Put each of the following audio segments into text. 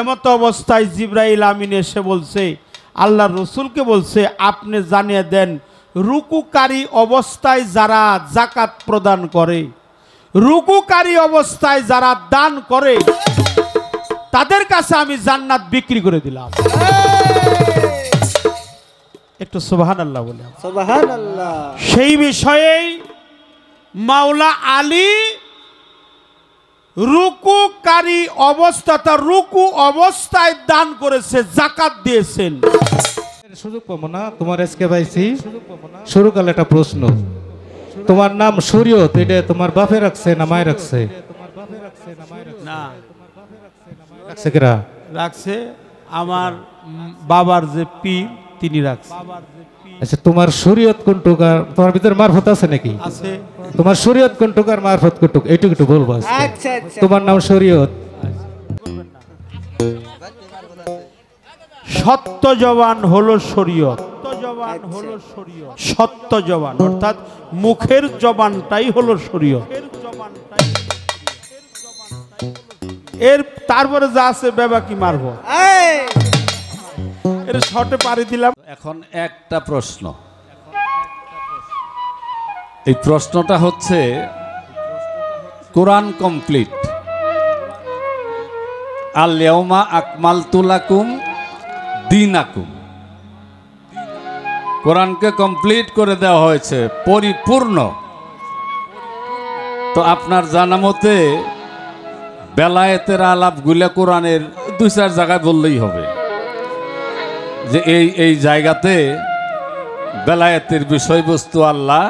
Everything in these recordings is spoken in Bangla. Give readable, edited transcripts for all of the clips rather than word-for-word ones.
এমত অবস্থায় জিবরাইল আমিন এসে বলছে, আল্লাহ রসুলকে বলছে, আপনি জানিয়ে দেন রুকুকারী অবস্থায় যারা যাকাত প্রদান করে, রুকুকারী অবস্থায় যারা দান করে, তাদের কাছে আমি জান্নাত বিক্রি করে দিলাম। একটু সুবহানাল্লাহ বলে। সুবহানাল্লাহ। সেই বিষয়েই মাওলা আলী রুকুকারী অবস্থাটা রুকু অবস্থায় দান করেছে, যাকাত দিয়েছেন। সুযোগ পাবো না, তোমার আজকে পাইছি শুরুকালে একটা প্রশ্ন, তোমার নাম শরীয়ত, এটা তোমার বাপে রাখছে না মায়ে রাখছে? না, রাখছে কেরা? রাখছে আমার বাবার যে পীর তিনি রাখছে। আচ্ছা, তোমার শরীয়ত কোনটুকার, তোমার ভিতরে মারফত আছে নাকি? আছে। তোমার শরীয়ত কোনটুকার মারফত কোনটুক, এইটুকু একটু বলবো। আচ্ছা আচ্ছা, তোমার নাম শরীয়ত। সত্য জবান হলো শরীয়ত, সত্য জবান অর্থাৎ মুখের জবানটাই হলো শরীয়ত। এর তারপরে যা আছে বেবা কি মারবো, এর শর্টে পারি দিলাম। এখন একটা প্রশ্ন, এই প্রশ্নটা হচ্ছে কোরআন কমপ্লিট, আল ইয়াউমা আকমালতু লাকুম দীনাকুম, কোরআনকে কমপ্লিট করে দেওয়া হয়েছে, পরিপূর্ণ। তো আপনার জানা মতে বেলায়েতের আলাপগুলো কোরআনের 2-4 জায়গায় বললেই হবে যে এই জায়গাতে বেলায়েতের বিষয়বস্তু আল্লাহ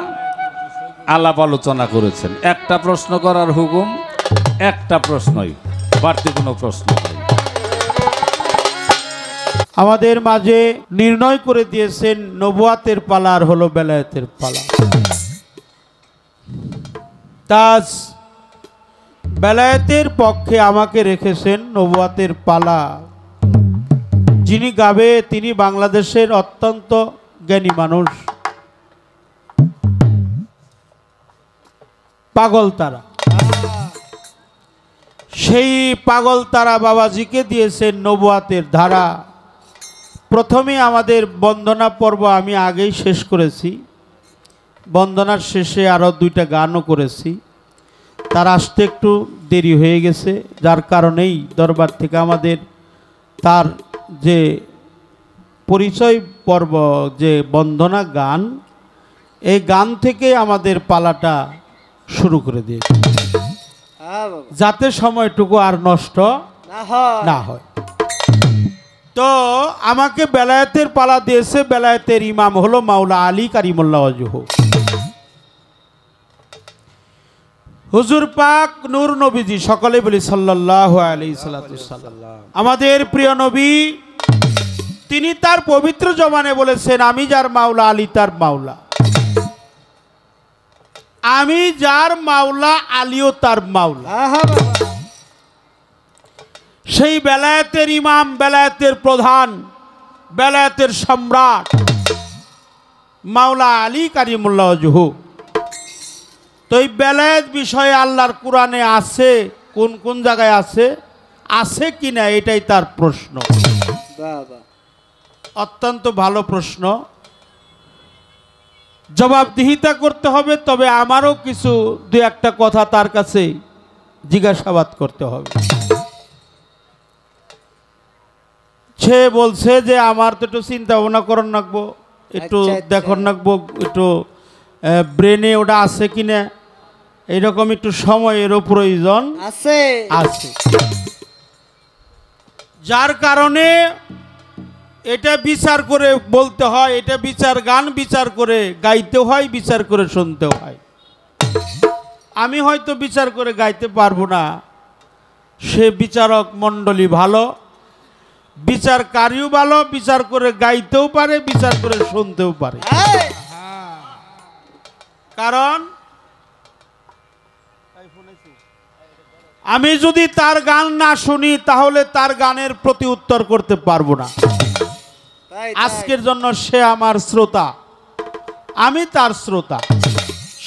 আলাপ আলোচনা করেছেন। একটা প্রশ্ন করার হুকুম, একটা প্রশ্নই, বাড়তি কোনো প্রশ্ন নেই। আমাদের মাঝে নির্ণয় করে দিয়েছেন নবুয়াতের পালা আর হলো বেলায়েতের পালা। তাজ বেলায়েতের পক্ষে আমাকে রেখেছেন, নবুয়াতের পালা যিনি গাবে তিনি বাংলাদেশের অত্যন্ত জ্ঞানী মানুষ, পাগল তারা। সেই পাগল তারা বাবাজিকে দিয়েছেন নবুয়াতের ধারা। প্রথমে আমাদের বন্দনা পর্ব আমি আগেই শেষ করেছি, বন্দনার শেষে আরও 2টা গানও করেছি। তার আসতে একটু দেরি হয়ে গেছে, যার কারণেই দরবার থেকে আমাদের তার যে পরিচয় পর্ব, যে বন্দনা গান, এই গান থেকে আমাদের পালাটা শুরু করে দিয়েছে, যাতে সময়টুকু আর নষ্ট না হয়। তো আমাকে বেলায়েতের পালা দিয়েছে, বেলায়েতের ইমাম হলো মাওলা আলী কারিমুল্লাহ ওয়াজহু। হুজুর পাক নূর নবীজি, সকলে বলি সাল্লাল্লাহু আলাইহি সাল্লাম। আমাদের প্রিয় নবী, তিনি তার পবিত্র জবানে বলেছেন, আমি যার মাওলা আলী তার মাওলা, আমি যার মাওলা আলীও তার মাওলা। সেই বেলায়েতের ইমাম, বেলায়েতের প্রধান, বেলায়েতের সম্রাট মাওলা আলী কারিমুল্লাহ ওয়াজহু। তো এই বেলায়েত বিষয়ে আল্লাহর কোরআনে আছে, কোন কোন জায়গায় আছে কি না, এটাই তার প্রশ্ন। অত্যন্ত ভালো প্রশ্ন, জবাবদিহিতা করতে হবে। তবে আমারও কিছু 2-1টা কথা তার কাছে জিজ্ঞাসাবাদ করতে হবে। সে বলছে যে আমার তো একটু চিন্তা ভাবনা করার রাখবো, একটু দেখুন রাখবো, একটু ব্রেনে ওটা আছে কিনা, এইরকম একটু সময়েরও প্রয়োজন আছে। যার কারণে এটা বিচার করে বলতে হয়, এটা গান বিচার করে গাইতে হয়, বিচার করে শুনতে হয়। আমি হয়তো বিচার করে গাইতে পারবো না, সে বিচারক মণ্ডলী ভালো, বিচারকারীও ভালো, বিচার করে গাইতেও পারে, বিচার করে শুনতেও পারে। কারণ আমি যদি তার গান না শুনি তাহলে তার গানের প্রতি উত্তর করতে পারবো না। আজকের জন্য সে আমার শ্রোতা, আমি তার শ্রোতা।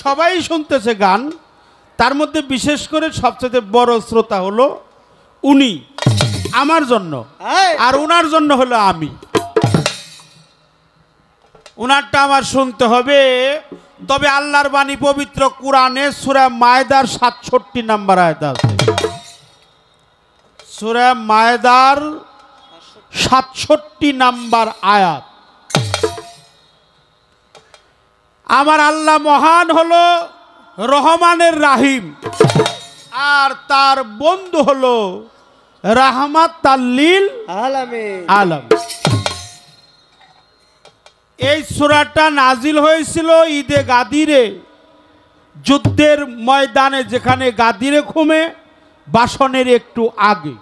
সবাই শুনতেছে গান, তার মধ্যে বিশেষ করে সবচেয়ে বড় শ্রোতা হলো উনি। আমার জন্য, এই, আর উনার জন্য হলো আমি। উনারটা আমার শুনতে হবে। তবে আল্লাহর বাণী পবিত্র কোরআনে সূরা মায়েদার ৬৭ নম্বর আয়াত আছে। সূরা মায়েদার ৬৭ নম্বর আয়াত। আমার আল্লাহ মহান হলো রহমানের রাহিম, আর তার বন্ধু হলো রাহমাতাল্লিল আলামিন। আলম। এই সূরাটা নাজিল হয়েছিল ঈদে গাদিরে, যুদ্ধের ময়দানে, যেখানে গাদিরে খুমে বাসনের একটু আগে।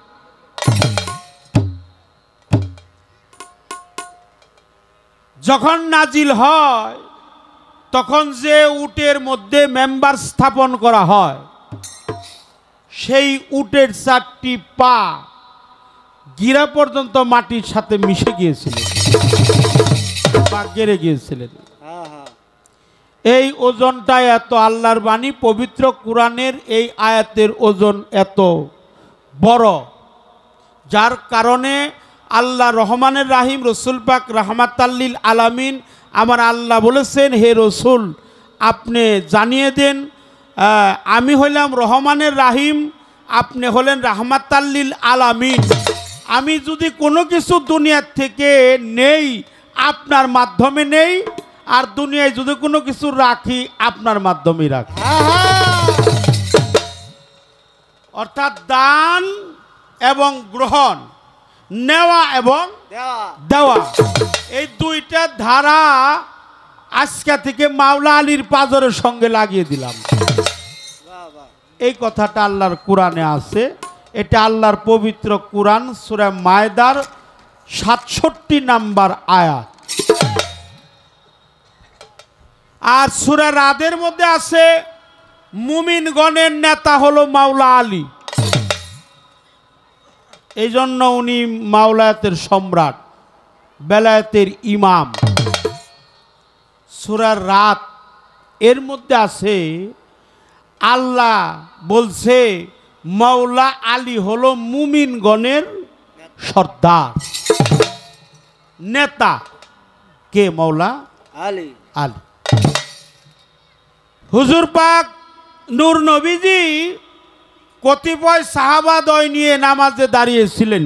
যখন নাজিল হয় তখন যে উটের মধ্যে মেম্বার স্থাপন করা হয়, সেই উটের 4টি পা গিরা পর্যন্ত মাটির সাথে মিশে গিয়েছিলেন, পা গেড়ে গিয়েছিলেন। হ্যাঁ হ্যাঁ, এই ওজনটা এত, আল্লাহর বাণী পবিত্র কোরআনের এই আয়াতের ওজন এত বড়, যার কারণে আল্লাহ রহমানের রাহিম, রসুল পাক রাহমাতাল্লিল আলামিন, আমার আল্লাহ বলেছেন, হে রসুল আপনি জানিয়ে দেন আমি হইলাম রহমানের রাহিম, আপনি হলেন রাহমাতাল্লিল আলামিন। আমি যদি কোনো কিছু দুনিয়ার থেকে নেই আপনার মাধ্যমে নেই, আর দুনিয়ায় যদি কোনো কিছু রাখি আপনার মাধ্যমেই রাখি। হ্যাঁ হ্যাঁ, অর্থাৎ দান এবং গ্রহণ, নেওয়া এবং দেওয়া। দেওয়া, এই দুইটা ধারা আজকে থেকে মাওলা আলীর পাজরের সঙ্গে লাগিয়ে দিলাম। বাহ বাহ, এই কথাটা আল্লাহর কোরআনে আছে। এটা আল্লাহর পবিত্র কোরআন সূরা মায়েদার ৬৭ নম্বর আয়াত। আর সূরা রাদের মধ্যে আছে মুমিনগণের নেতা হলো মাওলা আলী, এই জন্য উনি মাওলায়াতের সম্রাট, বেলায়েতের ইমাম। সূরা রাত এর মধ্যে আছে আল্লাহ বলছে মাওলা আলী হলো মুমিনগণের সর্দার, নেতা। কে? মাওলা আলী। আলী। হুজুর পাক নূর নবীজি কতিপয় সাহাবাদয় নিয়ে নামাজে দাঁড়িয়েছিলেন।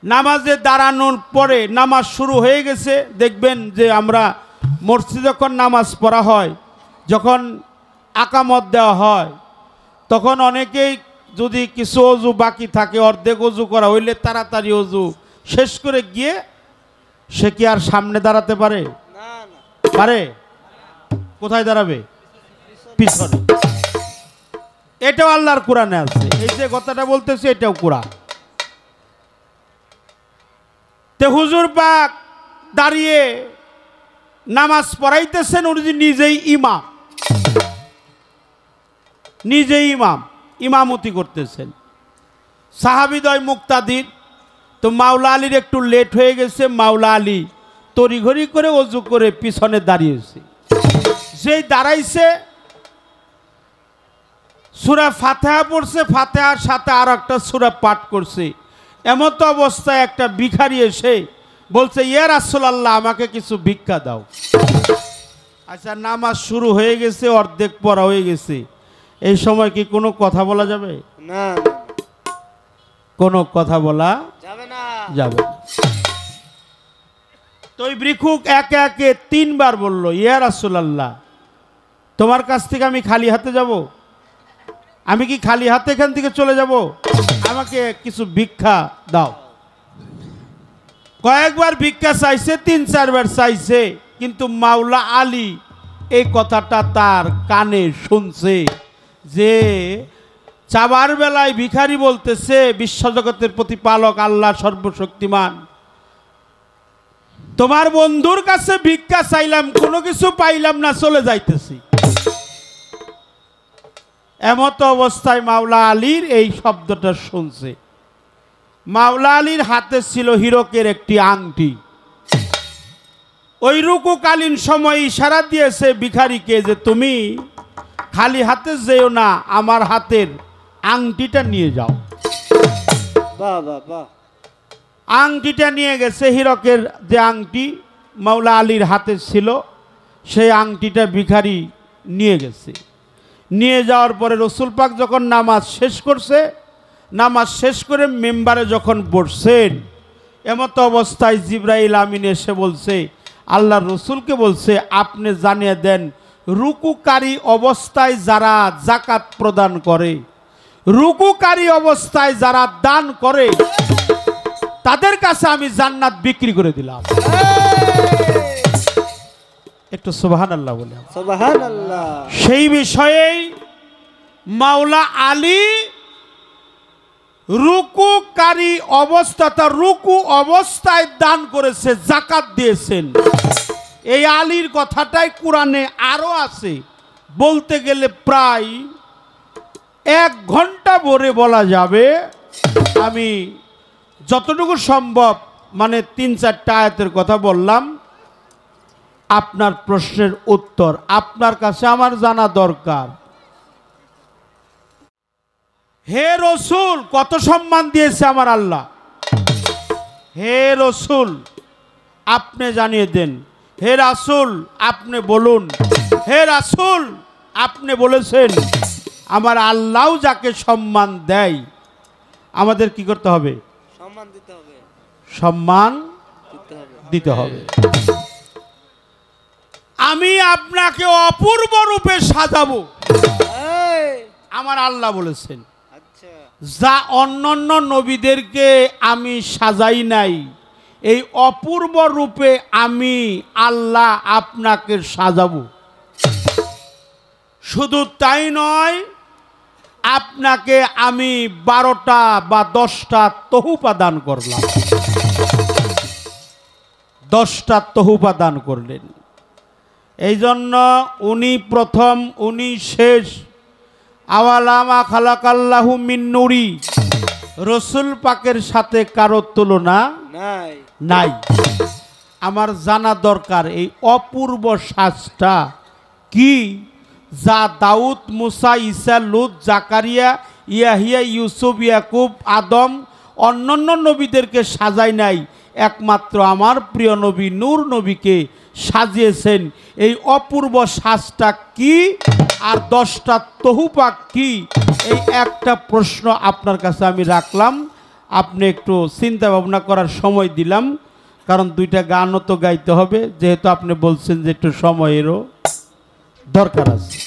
নামাজে দাঁড়ানোর পরে নামাজ শুরু হয়ে গেছে। দেখবেন যে আমরা মসজিদে যখন নামাজ পড়া হয়, যখন আকামত দেওয়া হয়, তখন অনেকেই যদি কিছু অজু বাকি থাকে, অর্ধেক অজু করা হইলে তাড়াতাড়ি অজু শেষ করে গিয়ে সে কি আর সামনে দাঁড়াতে পারে? না না, পারে? কোথায় দাঁড়াবে? পিছনে। এটাও আল্লাহর কোরআনে আছে। এই যে কথাটা বলতেছে এটাও কোরআন। তে হুজুর পাক দাঁড়িয়ে নামাজ পড়াইতেছেন, উনি নিজেই ইমাম, নিজেই ইমাম, ইমামতি করতেছেন। সাহাবিদয় মুক্তাদির। তো মাওলা আলীর একটু লেট হয়ে গেছে, মাওলা আলী তড়িঘড়ি করে অজু করে পিছনে দাঁড়িয়েছে। যেই দাঁড়াইছে সূরা ফাতিহা পড়ছে, ফাতিহার সাথে আর একটা সূরা পাঠ করছে। এমত অবস্থায় একটা ভিখারি এসে বলছে, ইয়া রাসূলুল্লাহ আমাকে কিছু ভিক্ষা দাও। আচ্ছা, নামাজ শুরু হয়ে গেছে, অর্ধেক পড়া হয়ে গেছে, এই সময় কি কোনো কথা বলা যাবে? না না, কোনো কথা বলা যাবে না। যাবে না। তো ওই ভিক্ষুক একে একে 3 বার বলল, ইয়া রাসূলুল্লাহ তোমার কাছ থেকে আমি খালি হাতে যাব? আমি কি খালি হাতে এখান থেকে চলে যাব? আমাকে কিছু ভিক্ষা দাও। কয়েকবার ভিক্ষা চাইছে, 3-4 বার চাইছে, কিন্তু মাওলা আলী এই কথাটা তার কানে শুনছে যে চাবার বেলায় ভিখারি বলতেছে, বিশ্বজগতের প্রতিপালক আল্লাহ সর্বশক্তিমান, তোমার বন্ধুর কাছে ভিক্ষা চাইলাম, কোনো কিছু পাইলাম না, চলে যাইতেছি। এমত অবস্থায় মাওলা আলীর এই শব্দটা শুনছে। মাওলা আলীর হাতে ছিল হীরকের একটি আংটি। ওই রুকুকালীন সময় ইশারা দিয়েছে ভিখারিকে যে তুমি খালি হাতে যেও না, আমার হাতের আংটিটা নিয়ে যাও। বাহ বাহ বাহ। আংটিটা নিয়ে গেছে, হীরকের যে আংটি মাওলা আলীর হাতে ছিল, সেই আংটিটা ভিখারি নিয়ে গেছে। নিয়ে যাওয়ার পরে রসুল পাক যখন নামাজ শেষ করছে, নামাজ শেষ করে মেম্বারে যখন বসছেন, এমতো অবস্থায় জিবরাইল আমিন এসে বলছে, আল্লাহ রসুলকে বলছে, আপনি জানিয়ে দেন রুকুকারী অবস্থায় যারা জাকাত প্রদান করে, রুকুকারী অবস্থায় যারা দান করে, তাদের কাছে আমি জান্নাত বিক্রি করে দিলাম। একটু সুবহানাল্লাহ বলে। সুবহানাল্লাহ। সেই বিষয়েই মাওলা আলী রুকুকারী অবস্থাটা রুকু অবস্থায় দান করেছে, জাকাত দিয়েছেন। এই আলীর কথাটাই কোরআনে আরো আছে, বলতে গেলে প্রায় 1 ঘন্টা ভরে বলা যাবে। আমি যতটুকু সম্ভব মানে 3-4টা আয়াতের কথা বললাম। আপনার প্রশ্নের উত্তর আপনার কাছে আমার জানা দরকার। হে রসুল, কত সম্মান দিয়েছে আমার আল্লাহ। হে রসুল, আপনি জানিয়ে দেন। হে রাসূল, আপনি বলুন। হে রাসূল, আপনি বলেছেন আমার আল্লাহও যাকে সম্মান দেয়, আমাদের কি করতে হবে? সম্মান দিতে হবে। সম্মান দিতে হবে। দিতে হবে। আমি আপনাকে অপূর্ব রূপে সাজাবো, এই, আমার আল্লাহ বলেছেন। আচ্ছা। যা অন্যান্য নবীদেরকে আমি সাজাই নাই, এই অপূর্ব রূপে আমি আল্লাহ আপনাকে সাজাবো। শুধু তাই নয়, আপনাকে আমি 12টা বা 10টা তহুফা দান করলাম। 10টা তহুফা দান করলেন। এই জন্য উনি প্রথম, উনি শেষ। আওয়ালামা খালাকাল্লাহু মিন নূরি, রসুল পাকের সাথে কারো তুলনা নাই। নাই। আমার জানা দরকার এই অপূর্ব সাজটা কি, যা দাউদ, মুসা, ঈসা, লূত, জাকারিয়া, ইয়াহিয়া, ইউসুফ, ইয়াকুব, আদম অন্যান্য নবীদেরকে সাজাই নাই, একমাত্র আমার প্রিয় নবী নূর নবীকে সাজিয়েছেন। এই অপূর্ব সাজটা কি আর 10টা তহুফা কি, এই একটা প্রশ্ন আপনার কাছে আমি রাখলাম। আপনি একটু চিন্তা ভাবনা করার সময় দিলাম, কারণ 2টা গানও তো গাইতে হবে, যেহেতু আপনি বলছেন যে একটু সময়েরও দরকার আছে।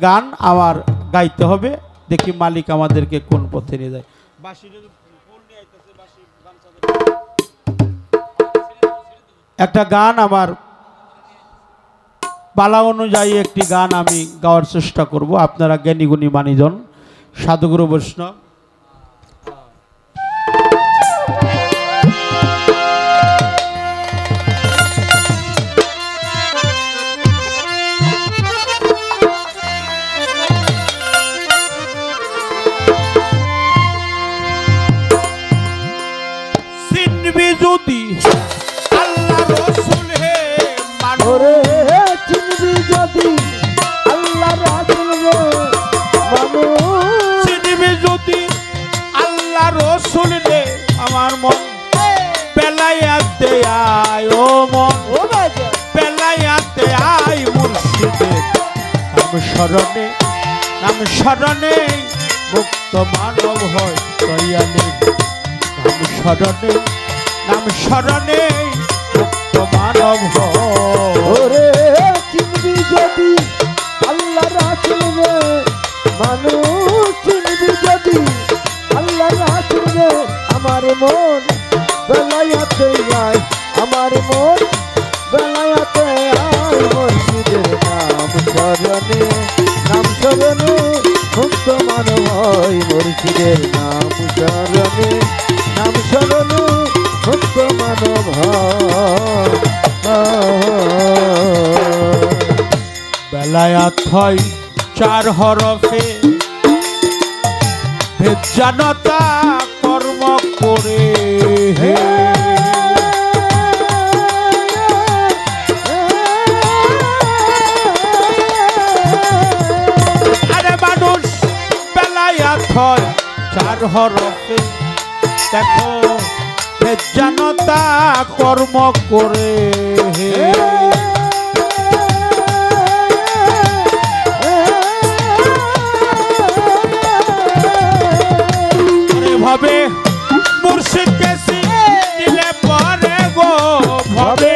গান আমার গাইতে হবে, দেখি মালিক আমাদেরকে কোন পথে নিয়ে যায়। একটা গান আমার পালা অনুযায়ী একটি গান আমি গাওয়ার চেষ্টা করব। আপনারা জ্ঞানীগুণী মানিজন, সাধুগুরু বৈষ্ণব, চিনবি যদি আল্লাহ রসুল হে ওরে চিনবি যদি আল্লাহ রাসূল রে মানুষ, চিনবি যদি আল্লাহ রসুল রে আমার মন বেলায়াতে আয়, ও মন ও বাজা বেলায়াতে আয় মুর্শিদের নাম স্মরণে, নাম স্মরণে মুক্ত মানব হয় দয়ালের নাম স্মরণে, নাম স্মরণে মুক্ত মানব হয়। ওরে চিনবি যদি আল্লাহ রাসূল রে মানুষ, চিনবি যদি আল্লাহ রাসূল রে আমার মন বেলায়াতে আয়, আমার মন বেলায়াতে আয় মুর্শিদের নাম স্মরণে, নাম স্মরণে মুক্ত মানব হয় মুর্শিদের নাম স্মরণে, নাম স্মরণে মুক্ত মানব হয়। বেলায়াত হয় 4 হরফে, ভেজ্জানতা কর্ম করে হে। আরে মানুষ বেলায়াত হয় 4 হরফে, দেখো হে জনতা কর্ম করে ভাবে মুর্শিদকে দিলে পরে গো ভাবে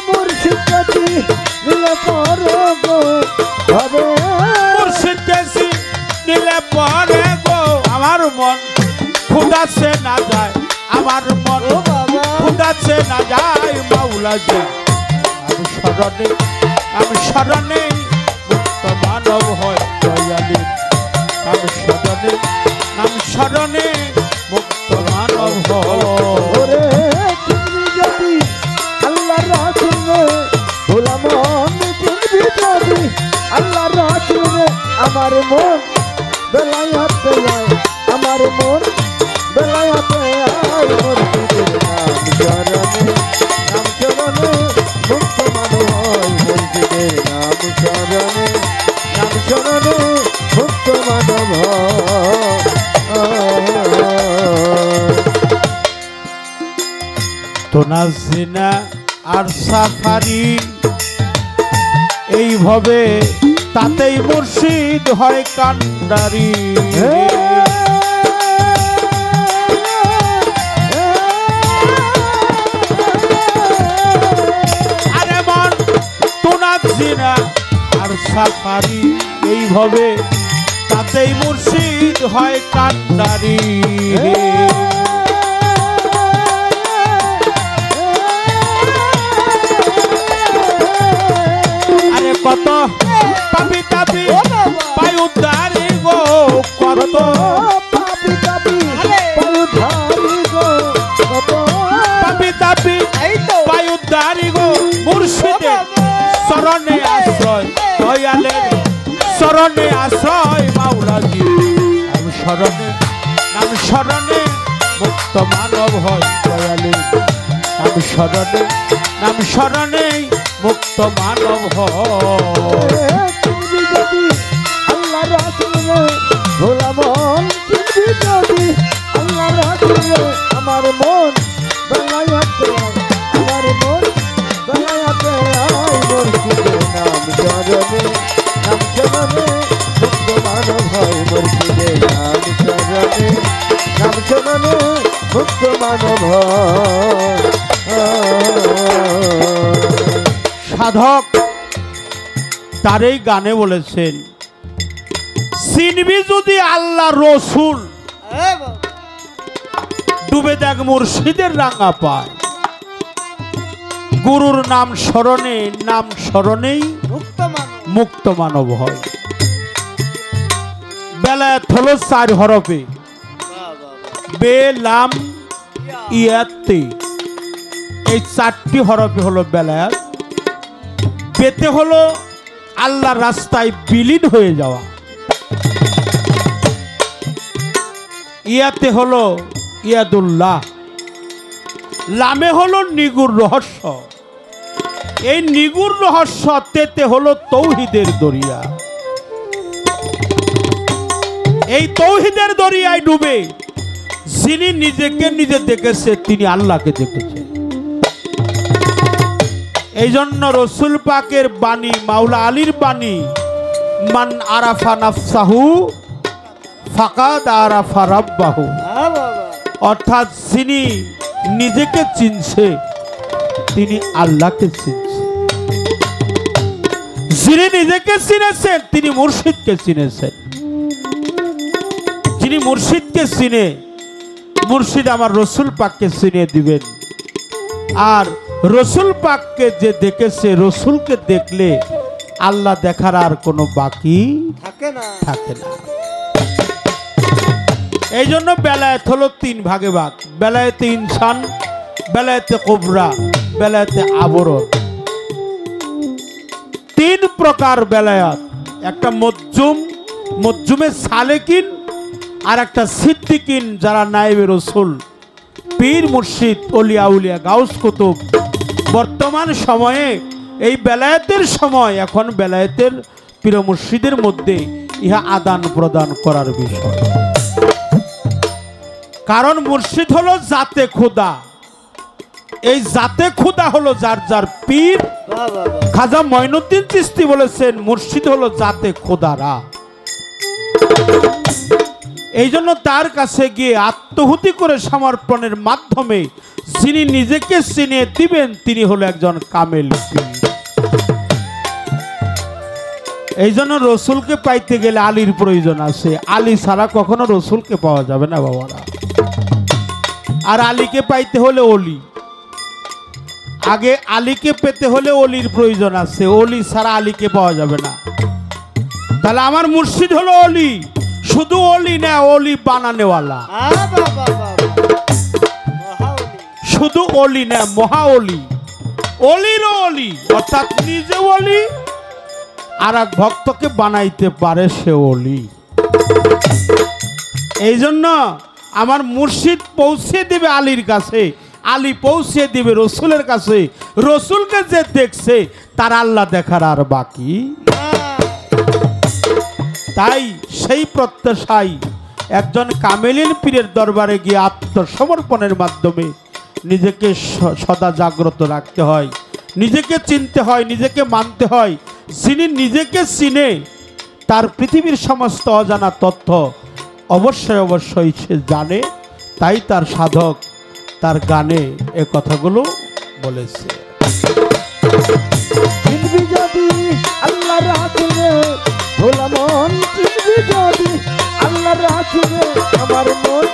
মুর্শিদকে দিলে পরে গো ভাবে মুর্শিদকে দিলে পরে গো আমার মন খুদাছে না যায় আমার মন খুদাছে না যায় মাওলা যে আমি শরণে মুক্ত মানব হয় দয়ালি আমি শরণে মুক্ত মানব ওরে চিনবি যদি আল্লাহ রাসূলে ভোলা মন চিনবি যদি আল্লাহ রাসূলে আমার মন বেলায়াতে আয় আমার মন বেলায়াতে আয় মুর্শিদের নাম শরণে মুক্ত মানব হয় মুর্শিদের নাম শরণে মুক্ত মানব হয় তোনাজিনা আর সাফারি এইভাবে তাতেই মুর্শিদ হয় কান্ডারি আরে মন তোনাজিনা আর সাফারি এইভাবে তাতেই মুর্শিদ হয় কান্ডারি কত পাপি তাপি পাই উদ্ধারি গো কত পাপি তাপি পাই উদ্ধারি গো কত পাপি তাপি পাই উদ্ধারি গো মুর্শিদের শরণে আশ্রয় দয়ালের শরণে আশ্রয় মাওলাজি আমি শরণে মুক্ত মানব হয় দয়ালের আমি শরণে মুক্ত মানব চিনবি যদি আল্লাহ রাসূলে ভোলা মন চিনবি যদি আল্লাহ রাসূলে আমার মন বেলায়াতে আমার মন বেলায়াতে আয় মুর্শিদের নাম শরণে মুক্ত মানব হয় মুর্শিদের নাম শরণে মুক্ত মানব হয় সাধক তারই গানে বলেছেন চিনবি যদি আল্লাহ রসুল ডুবে দেখ মুর্শিদের রাঙা পায় গুরুর নাম স্মরণেই মুক্ত মানব হয় বেলায়েত হলো 4 হরফে বে লাম ইয়াতে এই 4টি হরফে হলো বেলায়েত পেতে হলো আল্লাহর রাস্তায় বিলীন হয়ে যাওয়া ইয়াতে হলো ইয়াদুল্লাহ লামে হলো নিগুর রহস্য এই নিগুর রহস্য তেতে হলো তৌহিদের দরিয়া এই তৌহিদের দরিয়ায় ডুবে যিনি নিজেকে নিজে দেখেছে তিনি আল্লাহকে দেখেছেন এই জন্য রসুল পাকের বাণী মাওলা আলীর বাণী মান আরাফা নাফসাহু ফাকাদ আরাফা রাব্বাহু অর্থাৎ যিনি নিজেকে চিনছে তিনি আল্লাহকে চিনছে যিনি নিজেকে চিনেছেন তিনি মুর্শিদকে চিনেছেন যিনি মুর্শিদকে চিনে মুর্শিদ আমার রসুল পাককে চিনে দিবেন আর রসুল পাককে যে দেখেছে রসুলকে দেখলে আল্লাহ দেখার আর কোনো বাকি থাকে না এই জন্য বেলায়েত হলো 3 ভাগে ভাগ বেলায়েতে ইনসান বেলায়েতে কুবরা বেলায়েতে আবরণ 3 প্রকার বেলায়েত একটা মজ্জুমে সালেকিন আর একটা সিদ্দিকিন যারা নায়েবে রসুল পীর মুর্শিদ ওলিয়া উলিয়া গাউস কুতুব বর্তমান সময়ে এই বেলায়েতের সময় এখন বেলায়েতের পীর মুর্শিদের মধ্যে ইহা আদান প্রদান করার বিষয় কারণ মুর্শিদ হলো জাতে খোদা। এই জাতে খোদা হলো যার যার পীর। খাজা মঈনুদ্দিন চিশতি বলেছেন মুর্শিদ হলো জাতে খোদারা। এই জন্য তার কাছে গিয়ে আত্মহুতি করে সমর্পণের মাধ্যমে যিনি নিজেকে চিনিয়ে দিবেন তিনি হলো একজন কামেল পীর। এই জন্য রসুলকে পাইতে গেলে আলীর প্রয়োজন আছে। আলী ছাড়া কখনো রসুলকে পাওয়া যাবে না বাবারা। আর আলীকে পাইতে হলে অলি, আগে আলীকে পেতে হলে অলির প্রয়োজন আছে। অলি ছাড়া আলীকে পাওয়া যাবে না। তাহলে আমার মুর্শিদ হলো অলি, শুধু অলি না, অলি বানানেওয়ালা। শুধু অলি না, মহা অলি, অলির অলি, অর্থাৎ নিজে অলি আর এক ভক্তকে বানাইতে পারে সে অলি। এই জন্য আমার মুর্শিদ পৌঁছে দিবে আলীর কাছে, আলী পৌঁছে দিবে রসুলের কাছে। রসুলকে যে দেখছে তার আল্লাহ দেখার আর বাকি। তাই সেই প্রত্যাশায় একজন কামেলিন পীরের দরবারে গিয়ে আত্মসমর্পণের মাধ্যমে নিজেকে সদা জাগ্রত রাখতে হয়, নিজেকে চিনতে হয়, নিজেকে মানতে হয়। যিনি নিজেকে চিনে তার পৃথিবীর সমস্ত অজানা তথ্য অবশ্যই অবশ্যই সে জানে। তাই তার সাধক তার গানে এ কথাগুলো বলেছে। চিনবি যদি আল্লাহ রাসূলে ভোলা মন, চিনবি যদি আল্লাহ রাসূলে আমার মন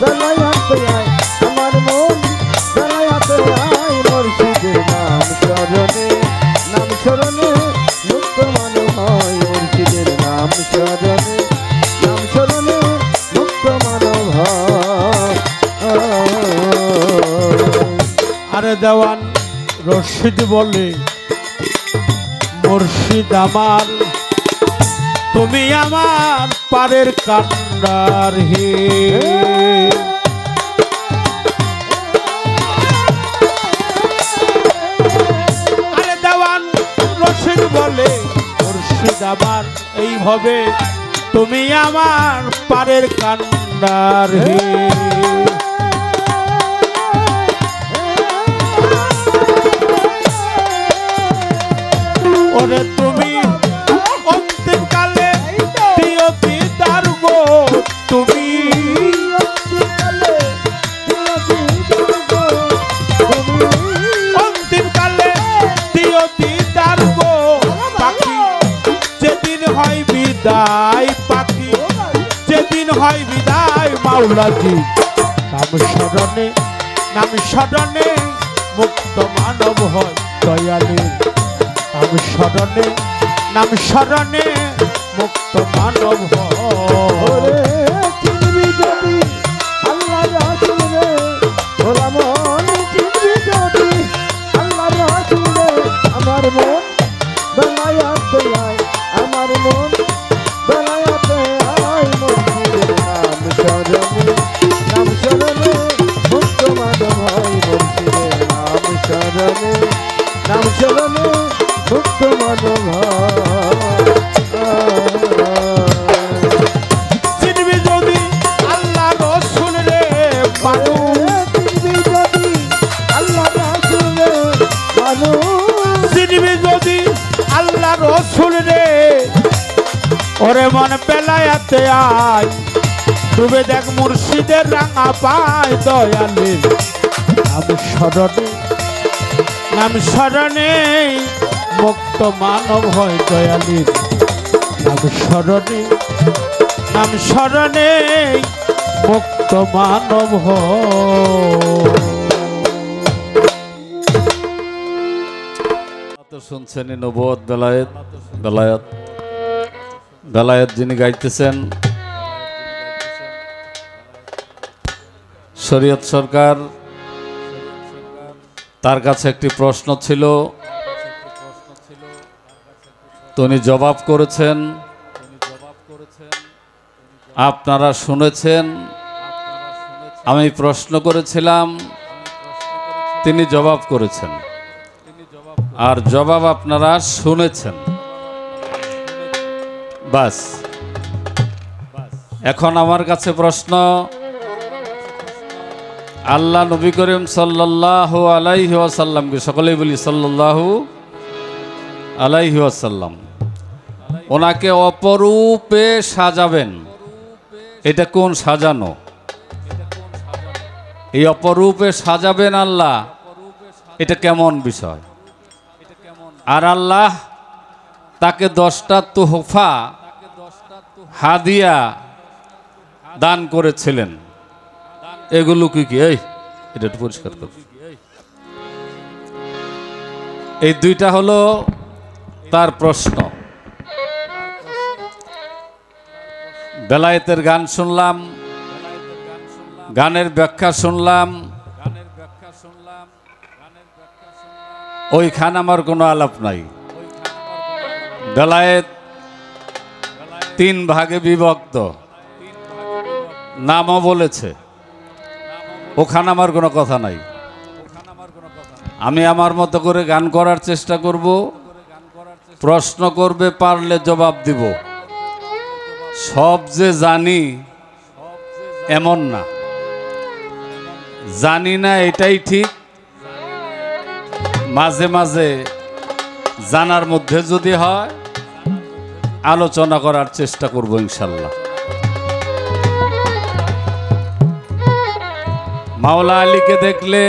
জানায়াতে আয়, আমার মন জানায়াতে আয়। মুর্শিদের নাম স্মরণে, নাম স্মরণে মুক্ত মন হয়। মুর্শিদের নাম স্মরণে, নাম স্মরণে মুক্ত মন হয়। আরে দেওয়ান রশিদ বলে মুর্শিদ আমার, তুমি আমার পারের কান্ডার হে। আরে দেওয়ান রশিদ বলে মুর্শিদ আমার, এইভাবে তুমি আমার পারের কান্ডার হে। ওরে তুমি অন্তিম কালে দিও দিদার গো, তুমি অন্তিম কালে দিও দিদার গো। পাখি যেদিন হয় বিদায়, পাখি যেদিন হয় বিদায়, মাওলাজি নাম স্মরণে, নাম স্মরণে মুক্ত মানব হয় দয়ালের। নাম স্মরণে, নাম স্মরণে মুক্ত মানব হয়। চিনবি যদি আল্লাহ রাসূলে ভোলা মন, চিনবি যদি আল্লাহ রাসূলে আমার মন বেলায়াতে আয়, আমার মন বেলায়াতে আয়। মুর্শিদের নাম স্মরণে, নাম স্মরণে মুক্ত মানব হয়। মুর্শিদের নাম স্মরণে, নাম স্মরণে মুক্ত মানব হয়। চিনবি যদি আল্লাহ রসুল রে মানুষ, চিনবি যদি আল্লাহ রাসূলে মানুষ, চিনবি যদি আল্লাহ রসুল রে, ওরে মন বেলায়াতে আয়। ডুবে দেখ মুর্শিদের রাঙা পায় দয়ালের। নাম স্মরণে, নাম স্মরণে মুক্ত মানব হয় দয়ালের। নাম স্মরণে, নাম স্মরণে মুক্ত মানব তো শুনছেন নবুয়ত বেলায়েত, বেলায়েত বেলায়েত যিনি গাইতেছেন শরীয়ত সরকার। তার কাছে একটি প্রশ্ন ছিল, তিনি জবাব করেছেন। আপনারা শুনেছেন, আমি প্রশ্ন করেছিলাম, তিনি জবাব করেছেন, আর জবাব আপনারা শুনেছেন। বাস, এখন আমার কাছে প্রশ্ন, আল্লাহ নবী করিম সাল্লাল্লাহু আলাইহি ওয়াসাল্লামকে, সকলেই বলি সাল্লাল্লাহু আলাইহি ওয়াসাল্লাম, ওনাকে অপরূপে সাজাবেন। এটা কোন সাজানো? এই অপরূপে সাজাবেন আল্লাহ, এটা কেমন বিষয়? আর আল্লাহ তাকে 10টা তোহফা হাদিয়া দান করেছিলেন। এগুলো কি কি? এটা একটু পরিষ্কার কর। এই দুইটা হলো তার প্রশ্ন। বেলায়েতের গান শুনলাম, গানের ব্যাখ্যা শুনলাম, ওইখান আমার কোনো আলাপ নাই। বেলায়েত 3 ভাগে বিভক্ত, নামও বলেছে, ওখানে আমার কোনো কথা নাই। আমি আমার মতো করে গান করার চেষ্টা করব, প্রশ্ন করবে, পারলে জবাব দিব। সব যে জানি এমন না, জানি না এটাই ঠিক। মাঝে মাঝে জানার মধ্যে যদি হয় আলোচনা করার চেষ্টা করব ইনশাল্লাহ। মাওলা আলীকে দেখলে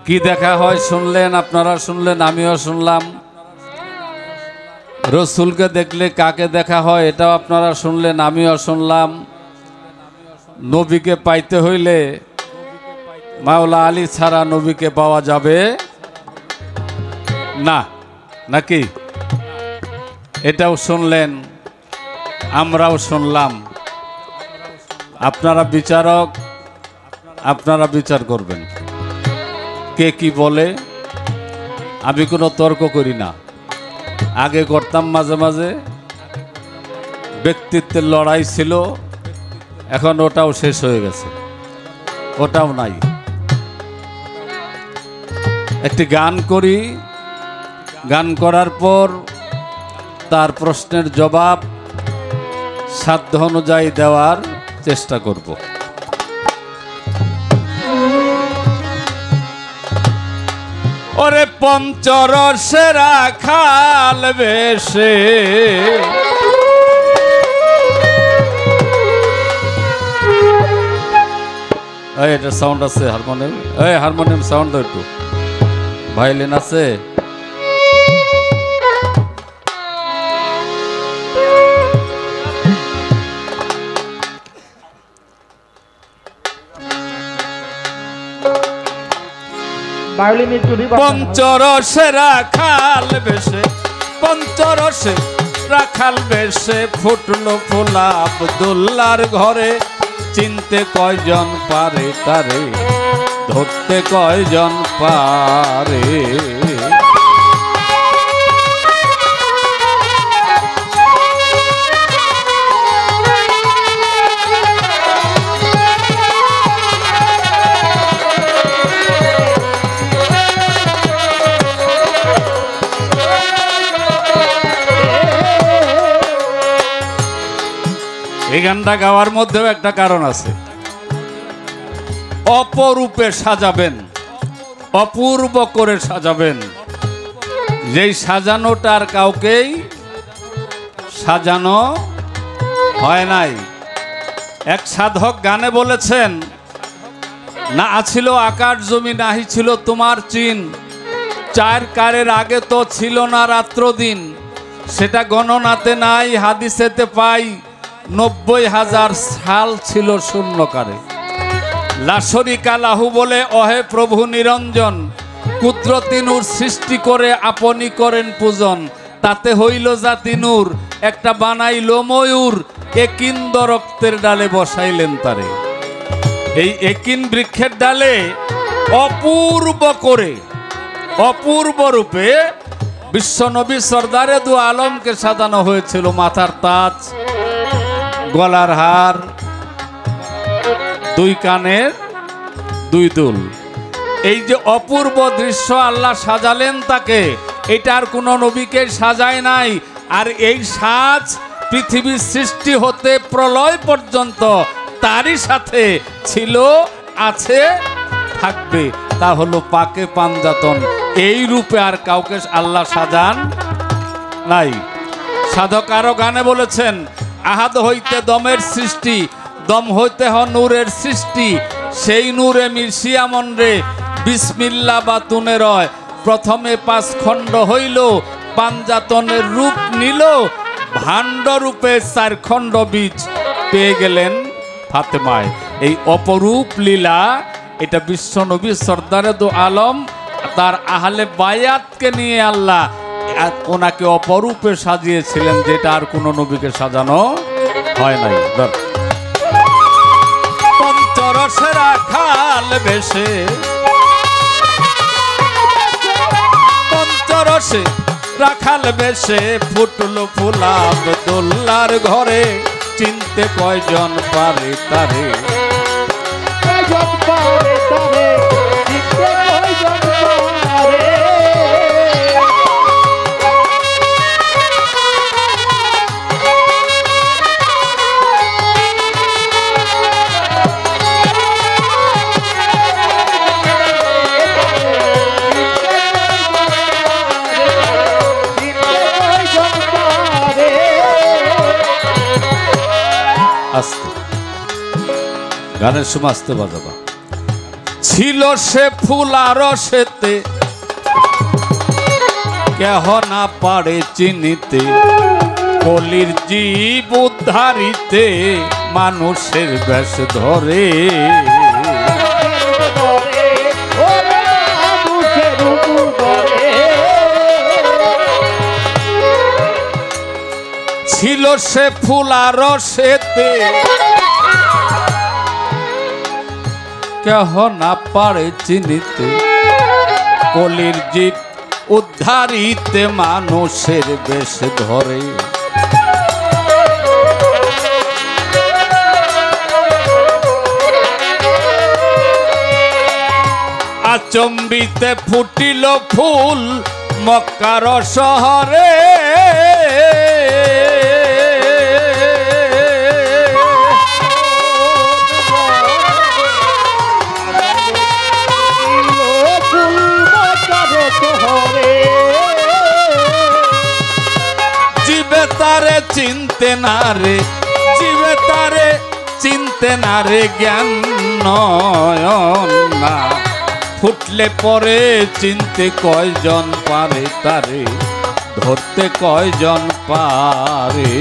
কি দেখা হয় শুনলেন, আপনারা শুনলেন, আমিও শুনলাম। রসুলকে দেখলে কাকে দেখা হয় এটাও আপনারা শুনলেন, আমিও শুনলাম। নবীকে পাইতে হইলে মাওলা আলী ছাড়া নবীকে পাওয়া যাবে না, নাকি? এটাও শুনলেন, আমরাও শুনলাম। আপনারা বিচারক, আপনারা বিচার করবেন কে কি বলে। আমি কোনো তর্ক করি না, আগে করতাম মাঝে মাঝে, ব্যক্তিত্বের লড়াই ছিল, এখন ওটাও শেষ হয়ে গেছে, ওটাও নাই। একটি গান করি, গান করার পর তার প্রশ্নের জবাব সাধ্য অনুযায়ী দেওয়ার চেষ্টা করব। ওরে পঞ্চরসে রাখাল বেশে এটা সাউন্ড আছে হারমোনিয়াম, হারমোনিয়াম সাউন্ড দাও একটু। ভায়োলিন আছে? পঞ্চরসে রাখাল বেশে, পঞ্চরসে রাখাল বেশে ফুটলো ফুলা আব্দুল্লাহর ঘরে। চিনতে কয়জন পারে তারে, ধরতে কয়জন পারে। এই গানটা গাওয়ার মধ্যেও একটা কারণ আছে। অপরূপে সাজাবেন, অপূর্ব করে সাজাবেন। যেই সাজানোটার কাউকেই সাজানো হয় নাই। এক সাধক গানে বলেছেন, না আছিল আকাশ জমি, নাহি ছিল তোমার চিন, 4 কারের আগে তো ছিল না রাত্র দিন, সেটা গণনাতে নাই হাদিসেতে পাই, 90,000 সাল ছিল শূন্যকারে। লাশরিকা লাহু বলে অহে প্রভু নিরঞ্জন, কুদরতি নূর সৃষ্টি করে আপনি করেন পূজন। তাতে হইল জাতি নূর, একটা বানাইল ময়ূর, একিন্দ রক্তের ডালে বসাইলেন তারে। এই একিন বৃক্ষের ডালে অপূর্ব করে, অপূর্ব রূপে বিশ্বনবী সরদারে দু আলমকে সাজানো হয়েছিল। মাথার তাজ, গলার হার, 2 কানের 2 দুল। এই যে অপূর্ব দৃশ্য আল্লাহ সাজালেন তাকে, এটার কোনো নবীকে সাজায় নাই। আর এই সাজ পৃথিবীর সৃষ্টি হতে প্রলয় পর্যন্ত তারই সাথে ছিল, আছে, থাকবে। তা হলো পাকে পাঞ্জাতন। এই রূপে আর কাউকে আল্লাহ সাজান নাই। সাধক আরো গানে বলেছেন, আহাদ হইতে দমের সৃষ্টি, দম হইতে হ নূরের সৃষ্টি, সেই নূরে মিশিয়া মন রে বিসমিল্লা বাতুনে রয়। প্রথমে 5 খণ্ড হইল, পাঞ্জাতনের রূপ নিল, ভাণ্ড রূপে 4 খণ্ড বীজ পেয়ে গেলেন ফাতেমায়। এই অপরূপ লীলা, এটা বিশ্বনবী সরদারে দো আলম তার আহলে বায়াতকে নিয়ে আল্লাহ ওনাকে অপরূপে সাজিয়েছিলেন, যেটা আর কোনো নবীকে সাজানো হয় নাই। পঞ্চরসে রাখাল বেশে, পঞ্চরসে রাখাল বেশে ফুটলো ফুলাব দোল্লার ঘরে, চিনতে কয়জন পারে তারে। আস্তে গানের সময় আস্তে বাজাবা। ছিল সে ফুল আর সেতে, কেহ না পারে চিনিতে, কলির জীব উদ্ধারিতে মানুষের বেশ ধরে। ছিল সে ফুল আর সেতে, কেহ না পারে চিনিতে, কলির জীব উদ্ধারিতে মানুষের বেশ ধরে। আচম্বিতে ফুটিল ফুল মক্কার শহরে, জীবে তারে চিনতে না রে, জীবে তারে চিনতে না রে, জ্ঞান নয়ন না ফুটলে পরে চিনতে কয়জন পারে তারে, ধরতে কয়জন পারে।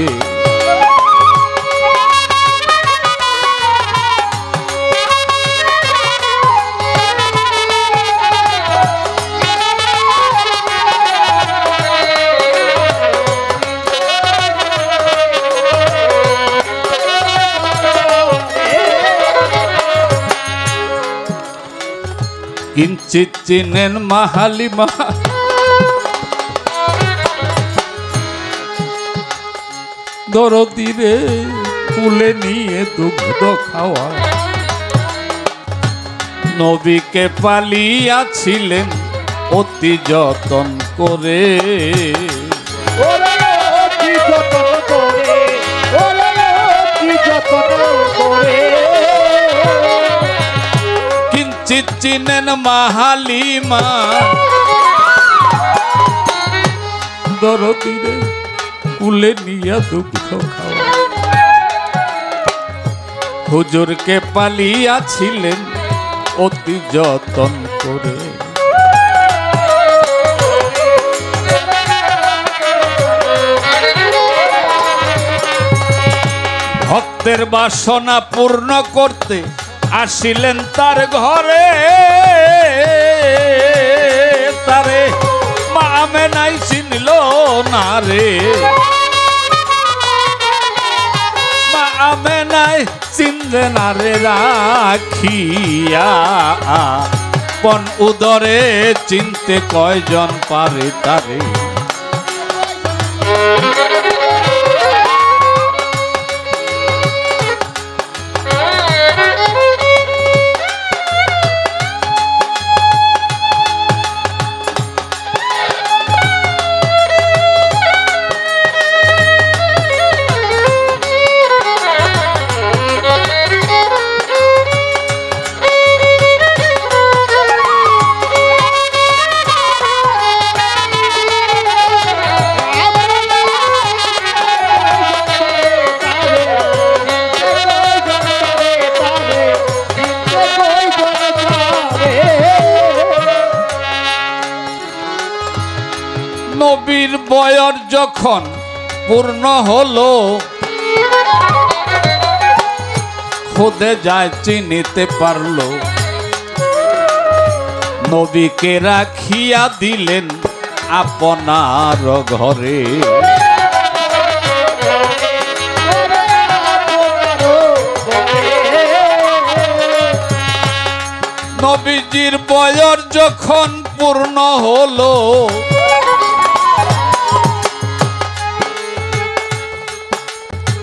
কিঞ্চিত চিনেন মাহালিমা, দরদিরে কুলে নিয়ে দুগ্ধ খাওয়া। নবীকে পালিয়াছিলেন অতি যতন করে, কিঞ্চিত চিনেন মাহালিমা, দরদিরে কুলে নিয়া দুগ্ধ খাওয়া। হুজুরকে পালিয়াছিলেন অতি যতন করে। ভক্তের বাসনা পূর্ণ করতে আসিলেন তার ঘরে, তারে মা আমেনাই চিনল না রে, মা আমেনাই চিনলে না রে, রাখিয়া পন উদরে চিনতে কয়জন পারে তারে। বয়স যখন পূর্ণ হলো, খুদে যায় চিনিতে পারলো, নবীকে রাখিয়া দিলেন আপনার ঘরে। নবীজির বয়স যখন পূর্ণ হলো,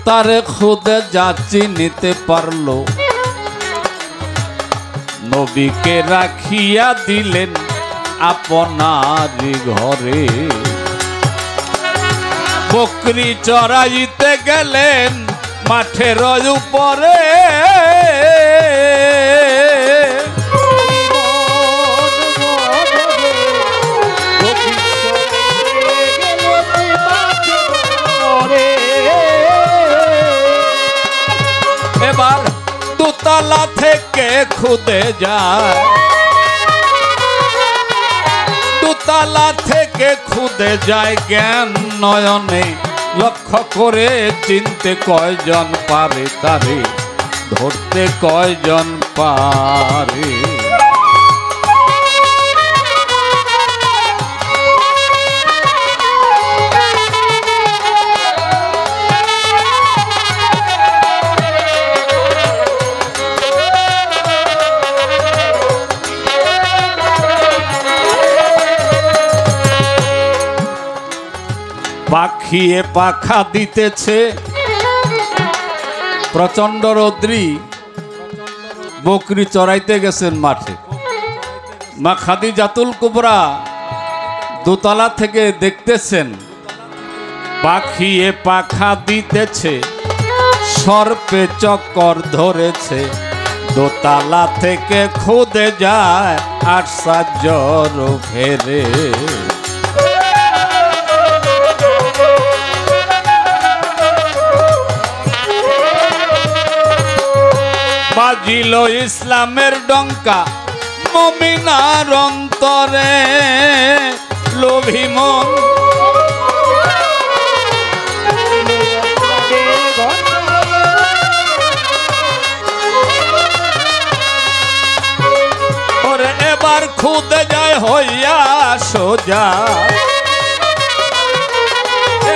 তারে খুদে যা চিনিতে পারলো, নবীকে রাখিয়া দিলেন আপনারই ঘরে। বকরি চড়াইতে গেলেন মাঠের উপরে, এবার দোতলা থেকে খুদে যায়, দোতলা থেকে খুদে যায় জ্ঞান নয়নে, লক্ষ্য করে চিনতে কয়জন পারে তারে, ধরতে কয়জন পারে। পাখিয়ে পাখা দিতেছে, প্রচন্ড রৌদ্রি, বকরি চড়াইতে গেছেন মাঠে। মা খাদিজাতুল কুবরা দোতলা থেকে দেখতেছেন পাখিয়ে পাখা দিতেছে, সর্পে চক্কর ধরেছে, দোতলা থেকে খুদে যায় আশ্চর্যর ফেরে। বাজিল ইসলামের ডঙ্কা মুমিনার অন্তরে, লোভী মন ওরে এবার খুদে যায় হইয়া সোজা,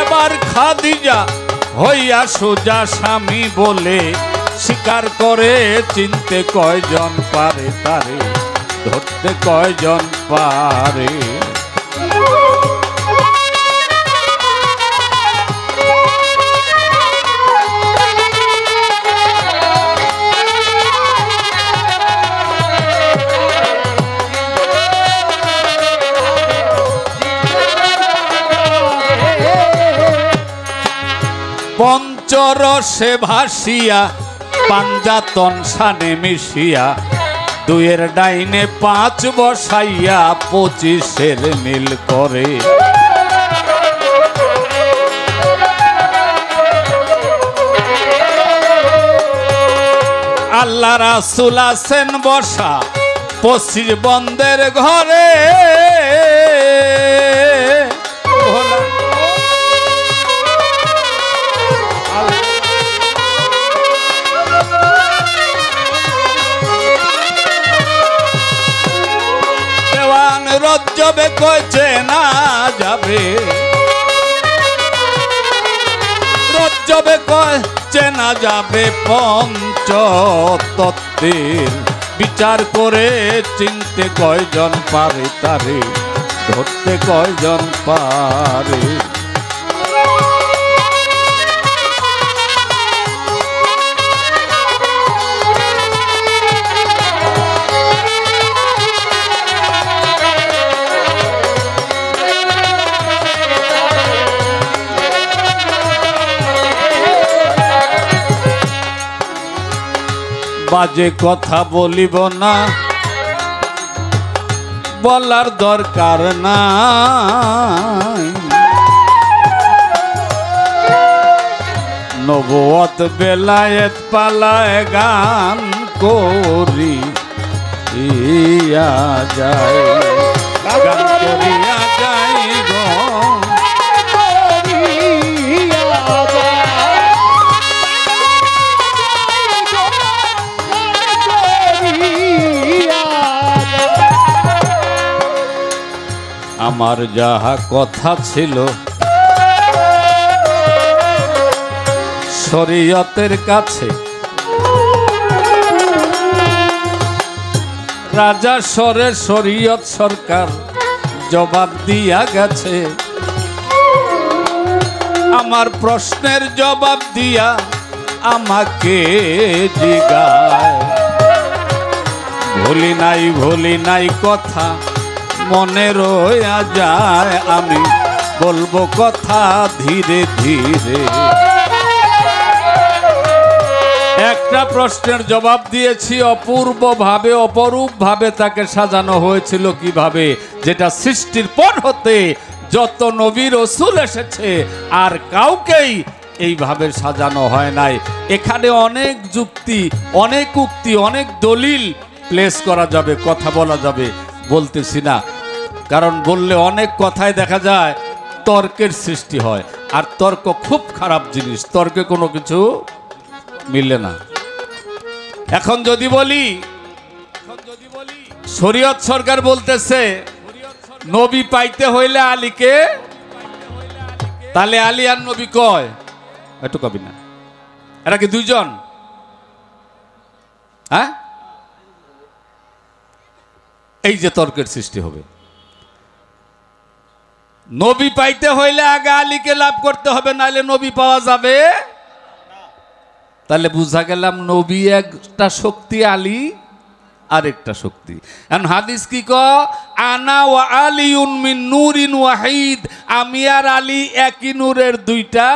এবার খাদিজা হইয়া সোজা, স্বামী বলে স্বীকার করে চিনতে কয়জন পারে তারে, ধরতে কয়জন পারে। পঞ্চরসে ভাসিয়া পাঞ্জাতন সানে মিশিয়া, দুয়ের ডাইনে 5 বসাইয়া 25-এর মিল করে। আল্লাহ রাসূল আছেন বসা 25 বন্দের ঘরে, রজ্জবে কইছে না যাবে, রজ্জবে কইছে না যাবে, পঞ্চতত্ত্বের বিচার করে চিনতে কয়জন পারে তারে, ধরতে কয়জন পারে। বাজে কথা বলিব না, বলার দরকার নাই, নবুয়ত বেলায়েত পালায় গান করি ইয়া যায়, গান করিয়া যাই গো আমার যাহা কথা ছিল শরীয়তের কাছে, রাজা সরে শরীয়ত সরকার জবাব দিয়া গেছে। আমার প্রশ্নের জবাব দিয়া আমাকে জিগায়, ভুলি নাই কথা মনে রয়া যায়, আমি বলবো কথা ধীরে ধীরে। একটা প্রশ্নের জবাব দিয়েছি অপূর্বভাবে, অপরূপভাবে তাকে সাজানো হয়েছিল কিভাবে, যেটা সৃষ্টির পর হতে যত নবী রাসূল এসেছে আর কাউকেই এইভাবে সাজানো হয় নাই। এখানে অনেক যুক্তি, অনেক উক্তি, অনেক দলিল প্লেস করা যাবে, কথা বলা যাবে, বলতেছি না, কারণ বললে অনেক কথায় দেখা যায় তর্কের সৃষ্টি হয়, আর তর্ক খুব খারাপ জিনিস, তর্কে কোনো কিছু মিলে না। এখন যদি বলি শরীয়ত সরকার বলতেছে নবী পাইতে হইলে আলীকে, তাহলে আলী আর নবী কয়? একটু কবি না, এরা কি দুইজন? হ্যাঁ, এই যে তর্কের সৃষ্টি হবে। নবী পাইতে হইলে আগে আলীকে লাভ করতে হবে, নাহলে নবী পাওয়া যাবে। তাহলে বুঝা গেলাম নবী একটা শক্তি, আলী আরেকটা শক্তি। এখন হাদিস কি কয়? আনা ওয়া আলিউন মিন নূরিন ওয়াহিদ, আমি আর আলী একই নূরের দুইটা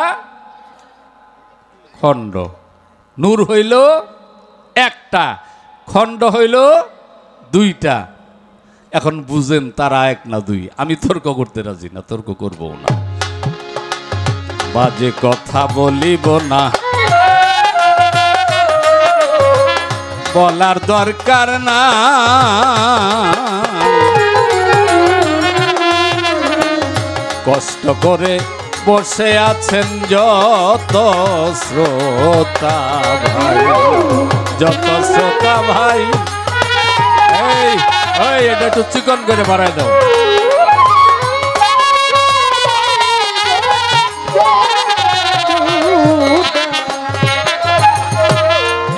খণ্ড। নূর হইল একটা, খণ্ড হইল দুইটা। এখন বুঝেন তারা এক না দুই। আমি তর্ক করতে রাজি না, তর্ক করবো না, বাজে কথা বলিব না, বলার দরকার না। কষ্ট করে বসে আছেন যত শ্রোতা ভাই, যত শ্রোতা ভাই, এই এটা একটু চিকন করে বাড়াই দাও।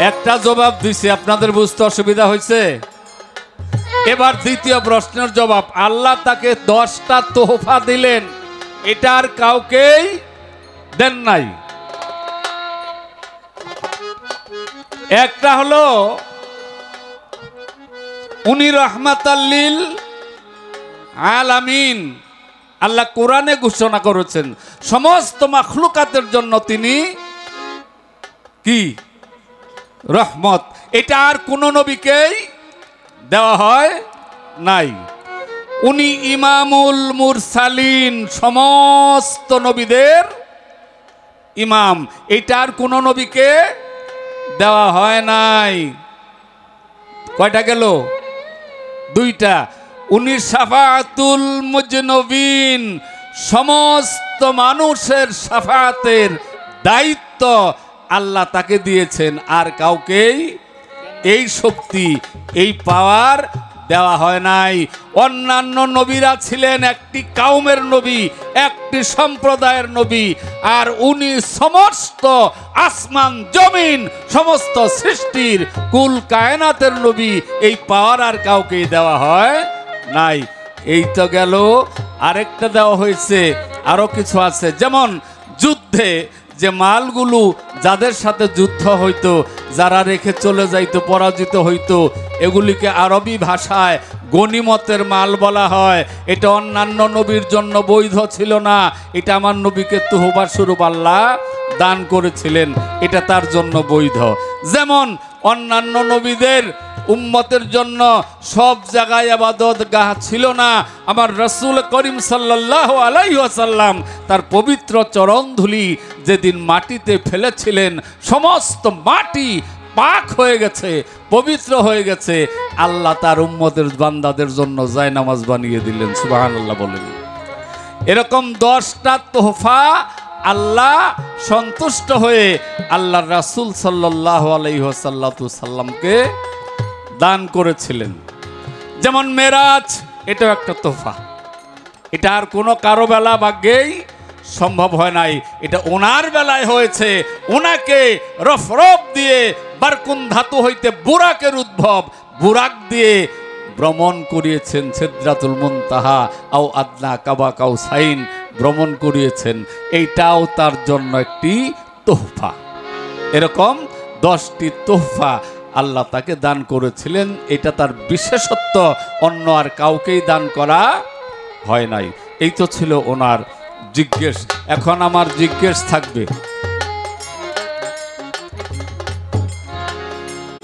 একটা জবাব দিছি, আপনাদের বুঝতে অসুবিধা হয়েছে? এবার দ্বিতীয় প্রশ্নের জবাব। আল্লাহ তাকে 10টা তোহফা দিলেন, এটা আর কাউকেই দেন নাই। একটা হলো উনি রাহমাতাল লিল আলামিন, আল্লাহ কোরআনে ঘোষণা করেছেন সমস্ত মাখলুকাতের জন্য তিনি কি? রহমত। এটা আর কোন নবীকেই দেওয়া হয় নাই। উনি ইমামুল মুরসালিন, সমস্ত নবীদের ইমাম, এটা আর কোন নবীকে দেওয়া হয় নাই। কয়টা গেল? দুইটা। উনি শাফাআতুল মুজনবিন, সমস্ত মানুষের শাফাতের দায়িত্ব আল্লাহ তাকে দিয়েছেন, আর কাউকেই এই শক্তি, এই পাওয়ার দেওয়া হয় নাই। অন্যান্য নবীরা ছিলেন একটি কাউমের নবী, একটি সম্প্রদায়ের নবী, আর উনি সমস্ত আসমান জমিন, সমস্ত সৃষ্টির কুল কায়নাতের নবী। এই পাওয়ার আর কাউকেই দেওয়া হয় নাই। এই তো গেল। আরেকটা দেওয়া হয়েছে, আরো কিছু আছে, যেমন যুদ্ধে যে মালগুলো যাদের সাথে যুদ্ধ হইতো, যারা রেখে চলে যাইতো, পরাজিত হইতো, এগুলিকে আরবি ভাষায় গনিমতের মাল বলা হয়। এটা অন্যান্য নবীর জন্য বৈধ ছিল না, এটা আমার নবীকে তোহফা স্বরূপ আল্লাহ দান করেছিলেন, এটা তার জন্য বৈধ। যেমন অন্যান্য নবীদের উম্মতের জন্য সব জায়গায় ইবাদত গাহ ছিল না, আমার রাসূল করিম সাল্লাল্লাহু আলাইহি ওয়াসাল্লাম তার পবিত্র চরণধুলি যেদিন মাটিতে ফেলেছিলেন, সমস্ত মাটি পাক হয়ে গেছে, পবিত্র হয়ে গেছে। আল্লাহ তার উম্মতের বান্দাদের জন্য জায়নামাজ বানিয়ে দিলেন। সুবহানাল্লাহ বলেন। এরকম 10টা তোহফা আল্লাহ সন্তুষ্ট হয়ে আল্লাহর রাসূল সাল্লাল্লাহু আলাইহি ওয়াসাল্লামকে দান করেছিলেন। যেমন মেরাজ, এটাও একটা তোহফা। এটা আর কোনো কারো বেলা ভাগ্যেই সম্ভব হয় নাই, এটা ওনার বেলায় হয়েছে। ওনাকে রফ রফ দিয়ে বারকুন ধাতু হইতে বুরাকের উদ্ভব, বুরাক দিয়ে ভ্রমণ করিয়েছেন সিদরাতুল মুনতাহা আও আদনা কাবা কাউসাইন ভ্রমণ করিয়েছেন। এইটাও তার জন্য একটি তোহফা। এরকম 10টি তোহফা আল্লাহ তাকে দান করেছিলেন। এটা তার বিশেষত্ব, অন্য আর কাউকেই দান করা হয় নাই। এই তো ছিল ওনার জিজ্ঞেস। এখন আমার জিজ্ঞেস থাকবে,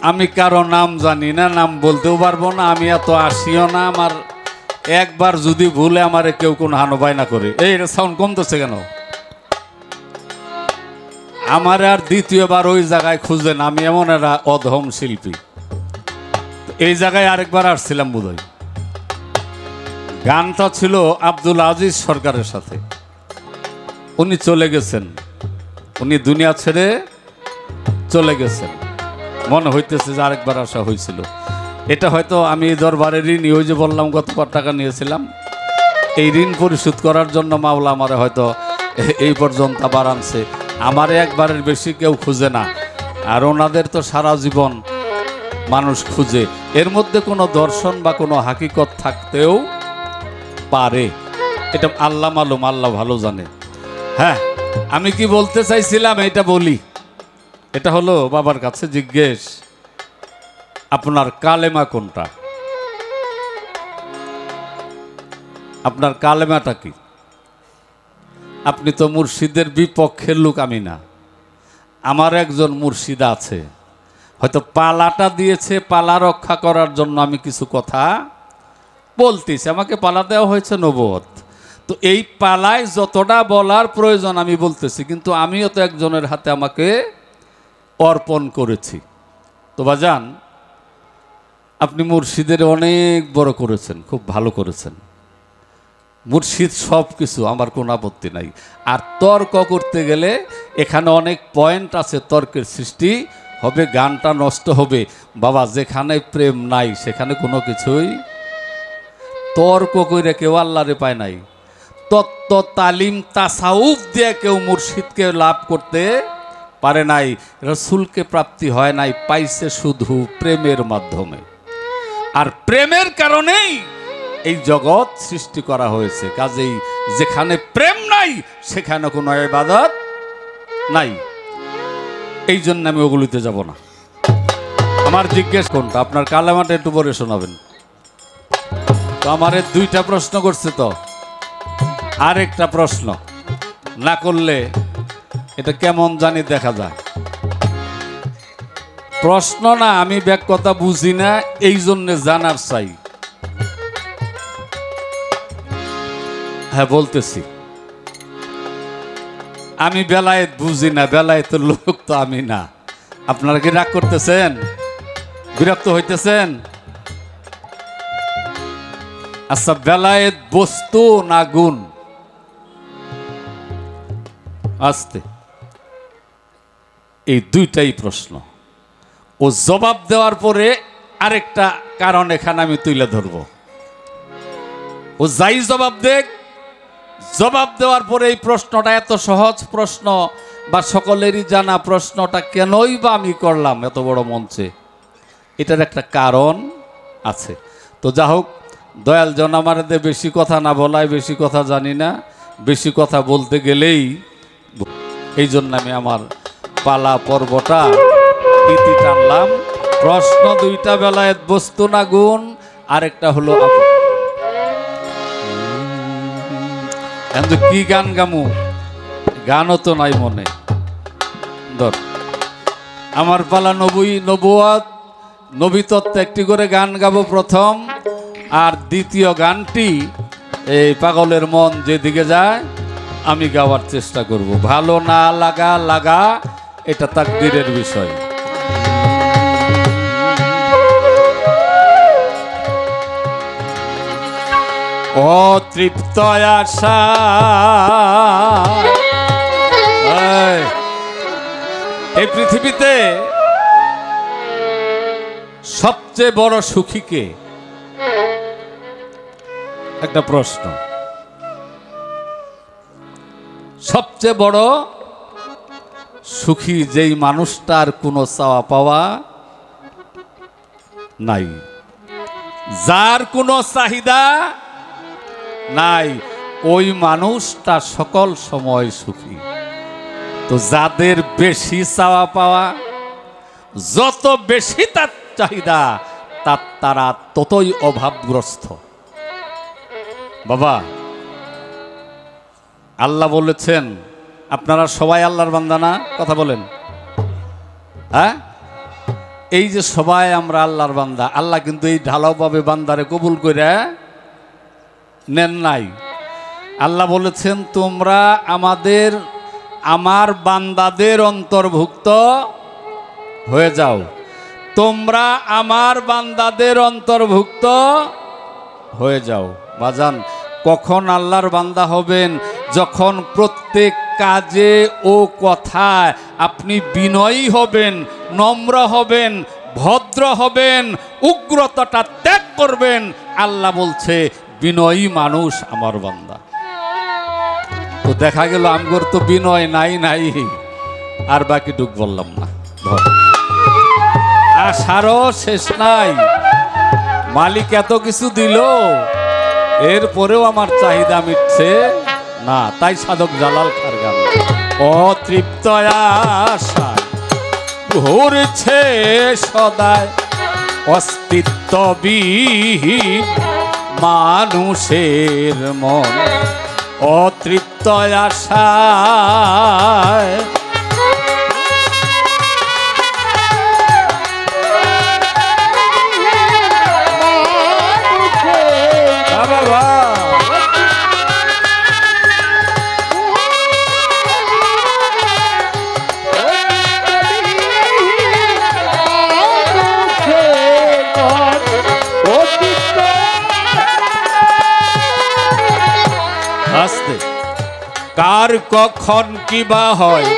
আমি কারো নাম জানি না, নাম বলতেও পারবো না, আমি এত আসিও না। আমার একবার যদি ভুলে আমারে কেউ কোনো হানবাই না করে, এই সাউন্ড কমতেছে কেন? আমার আর দ্বিতীয়বার ওই জায়গায় খুঁজেন, আমি এমন একটা অধম শিল্পী। এই জায়গায় আরেকবার আসছিলাম বোধহয়, গানটা ছিল আব্দুল আজিজ সরকারের সাথে। উনি চলে গেছেন, উনি দুনিয়া ছেড়ে চলে গেছেন। মনে হইতেছে যে আরেকবার আসা হয়েছিল। এটা হয়তো আমি দরবারে ঋণী, ওই যে বললাম গতবার টাকা নিয়েছিলাম, এই ঋণ পরিশোধ করার জন্য মাওলা আমারে হয়তো এই পর্যন্ত আবার আনছে। আমারে একবারের বেশি কেউ খুঁজে না, আর ওনাদের তো সারা জীবন মানুষ খুঁজে। এর মধ্যে কোনো দর্শন বা কোনো হাকিকত থাকতেও পারে, এটা আল্লাহ মালুম, আল্লাহ ভালো জানে। হ্যাঁ, আমি কি বলতে চাইছিলাম এটা বলি। এটা হলো বাবার কাছে জিজ্ঞেস, আপনার কালেমা কোনটা? আপনার কালেমাটা কি? আপনি তো মুর্শিদের বিপক্ষের লোক, আমি না। আমার একজন মুর্শিদ আছে, হয়তো পালাটা দিয়েছে, পালা রক্ষা করার জন্য আমি কিছু কথা বলতেছি। আমাকে পালা দেওয়া হয়েছে নবুয়ত, তো এই পালায় যতটা বলার প্রয়োজন আমি বলতেছি, কিন্তু আমিও তো একজনের হাতে আমাকে অর্পণ করেছি। তো বাজান, আপনি মুর্শিদের অনেক বড় করেছেন, খুব ভালো করেছেন। মুর্শিদ সব কিছু, আমার কোনো আপত্তি নাই। আর তর্ক করতে গেলে এখানে অনেক পয়েন্ট আছে, তর্কের সৃষ্টি হবে, গানটা নষ্ট হবে। বাবা, যেখানে প্রেম নাই সেখানে কোনো কিছুই তর্ক করে কেউ আল্লাহরে পায় নাই। তত্ত্ব তালিম তাসাউফ দিয়ে কেউ মুর্শিদকে লাভ করতে পারে নাই, রসুলকে প্রাপ্তি হয় নাই, পাইছে শুধু প্রেমের মাধ্যমে। আর প্রেমের কারণেই এই জগৎ সৃষ্টি করা হয়েছে। কাজেই যেখানে প্রেম নাই সেখানে কোনো ইবাদত নাই। এই জন্য আমি ওগুলিতে যাব না। আমার জিজ্ঞেস কোনটা? আপনার কালেমাটা একটু পরে শোনাবেন। তো আমারে 2টা প্রশ্ন করছে, তো আরেকটা প্রশ্ন না করলে এটা কেমন জানি দেখা যায়। প্রশ্ন না, আমি ব্যাক কথা বুঝি না, এই জন্য জানার চাই। হ্যাঁ, বলতেছি, আমি বেলায়েত বুঝি না, বেলায়েতের লোক তো আমি না। আপনারা কি রাগ করতেছেন? বিরক্ত হইতেছেন? আচ্ছা, বেলায়েত বস্তু না গুণ? আস্তে, এই 2টাই প্রশ্ন। ও জবাব দেওয়ার পরে আরেকটা কারণ এখানে আমি তুলে ধরব। ও যাই জবাব দেখ, জবাব দেওয়ার পরে এই প্রশ্নটা এত সহজ প্রশ্ন বা সকলেরই জানা প্রশ্নটা কেনই বা আমি করলাম এত বড় মঞ্চে, এটার একটা কারণ আছে। তো যা হোক, দয়াল জন আমাদের বেশি কথা না বলায়, বেশি কথা জানি না, বেশি কথা বলতে গেলেই, এই জন্য আমি আমার পালা পর্বটা ইতি টানলাম। প্রশ্ন 2টা, বেলায়েত বস্তু না গুণ, আরেকটা হলো কিন্তু কি গান গামু, গানও তো নাই মনে। ধর, আমার পালা নবুয়ত, নবী তত্ত্ব একটি করে গান গাবো প্রথম, আর দ্বিতীয় গানটি এই পাগলের মন যেদিকে যায় আমি গাওয়ার চেষ্টা করব। ভালো না লাগা লাগা, এটা তাকদীরের বিষয়। অতৃপ্ত আশা, এই পৃথিবীতে সবচেয়ে বড় সুখী কে? একটা প্রশ্ন। সবচেয়ে বড় সুখী যেই মানুষটার কোনো চাওয়া পাওয়া নাই, যার কোনো চাহিদা নাই, ওই মানুষটা সকল সময় সুখী। তো যাদের বেশি চাওয়া পাওয়া, যত বেশি তার চাহিদা, তারা ততই অভাবগ্রস্ত। বাবা, আল্লাহ বলেছেন আপনারা সবাই আল্লাহর বান্দা না? কথা বলেন। হ্যাঁ, এই যে সবাই আমরা আল্লাহর বান্দা, আল্লাহ কিন্তু এই ঢালাওভাবে বান্দারে কবুল করে নেন নাই। আল্লাহ বলেছেন তোমরা আমার বান্দাদের অন্তর্ভুক্ত হয়ে যাও, তোমরা আমার বান্দাদের অন্তর্ভুক্ত হয়ে যাও। বাজান, কখন আল্লাহর বান্দা হবেন? যখন প্রত্যেক কাজে ও কথায় আপনি বিনয়ী হবেন, নম্র হবেন, ভদ্র হবেন, উগ্রতাটা ত্যাগ করবেন। আল্লাহ বলছে বিনয়ী মানুষ আমার বান্দা। তো দেখা গেল আমগর তো বিনয় নাই, আর বাকি টুক বললাম না। আশারও শেষ নাই, মালিক এত কিছু দিল, এরপরেও আমার চাহিদা মিটছে না। তাই সাধক জালাল খার গান, অতৃপ্ত আশায় ঘুরছে সদায় অস্তিত্ববিহীন মানুষের মন, অতৃপ্ত আশায় কার কখন কিবা হয়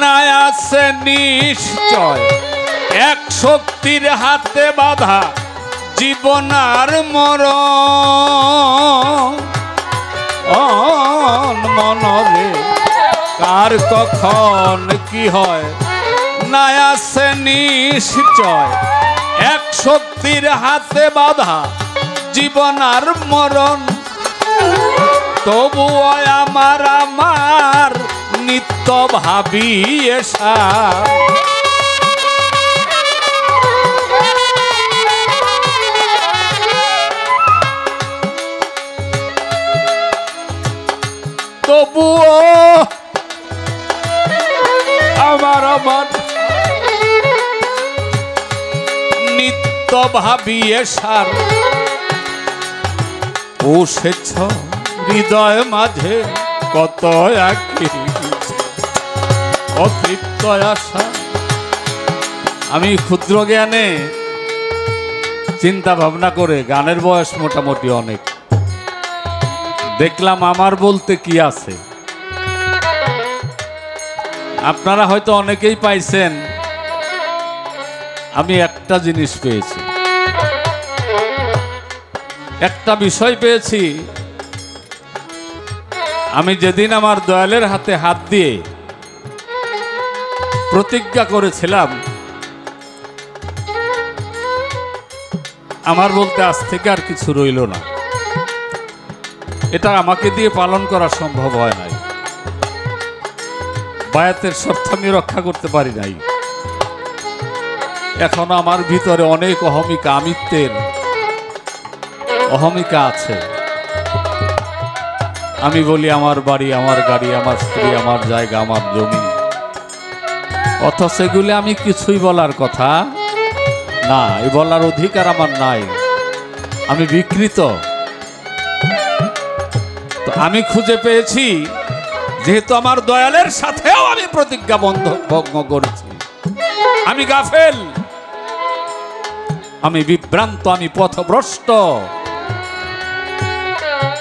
না আছে নিশ্চয়, এক শক্তির হাতে বাধা জীবন আর মরণ মনরে। কার কখন কি হয় না আছে নিশ্চয়, এক শক্তির হাতে বাধা জীবন আর মরণ। তবুও আমার নিত্য ভাবি এসা, তবুও আমার নিত্য ভাবি এসার বসেছ হৃদয় মাঝে কত অতৃপ্ত আশা। আমি ক্ষুদ্র জ্ঞানে চিন্তা ভাবনা করে, গানের বয়স মোটামুটি অনেক, দেখলাম আমার বলতে কি আছে। আপনারা হয়তো অনেকেই পাইছেন, আমি একটা জিনিস পেয়েছি, একটা বিষয় পেয়েছি। আমি যেদিন আমার দয়ালের হাতে হাত দিয়ে প্রতিজ্ঞা করেছিলাম, আমার বলতে আজ থেকে আর কিছু রইল না, এটা আমাকে দিয়ে পালন করা সম্ভব হয় নাই। বায়াতের শর্ত আমি রক্ষা করতে পারি নাই। এখনো আমার ভিতরে অনেক অহমিকা, আমিত্বের অহমিকা আছে। আমি বলি আমার বাড়ি, আমার গাড়ি, আমার স্ত্রী, আমার জায়গা, আমার জমি, অথচ এগুলি আমি কিছুই বলার কথা না, এই বলার অধিকার আমার নাই, আমি বিকৃত। তো আমি খুঁজে পেয়েছি, যেহেতু আমার দয়ালের সাথেও আমি প্রতিজ্ঞা ভঙ্গ করেছি, আমি গাফেল, আমি বিভ্রান্ত, আমি পথভ্রষ্ট,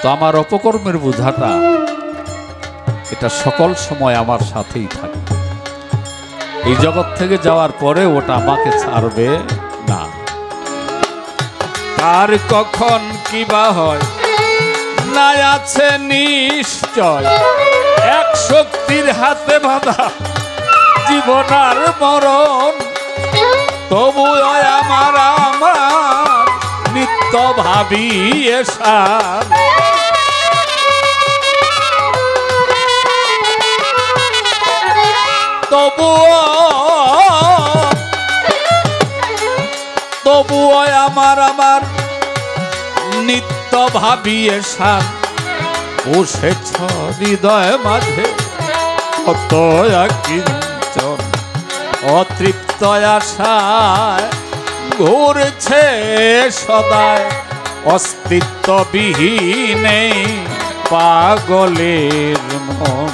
তো আমার অপকর্মের বোঝাটা এটা সকল সময় আমার সাথেই থাকে। এই জগৎ থেকে যাওয়ার পরে ওটা আমাকে ছাড়বে না। কার কখন কিবা হয় না আছে নিশ্চয়, এক শক্তির হাতে বাঁধা জীবন আর মরণ, তবু আমার আমার নিত্য ভাবি এসার। তবুও আমার আমার নিত্য ভাবি এসার। বসেছ হৃদয় মাঝে কত কিঞ্চন, অতৃপ্ত আশায় ঘুরছে সদায়, অস্তিত্ববিহীনে পাগলের মন।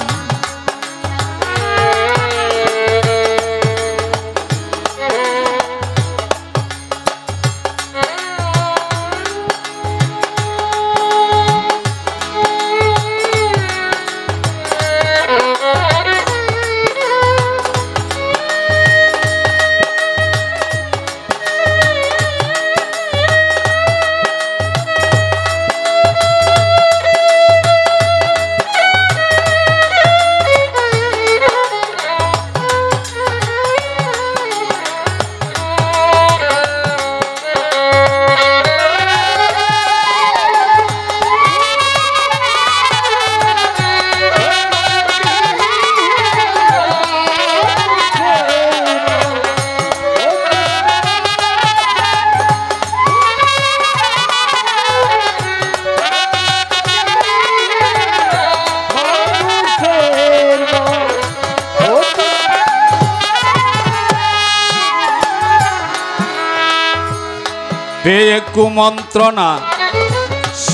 পেয়ে কুমন্ত্রণা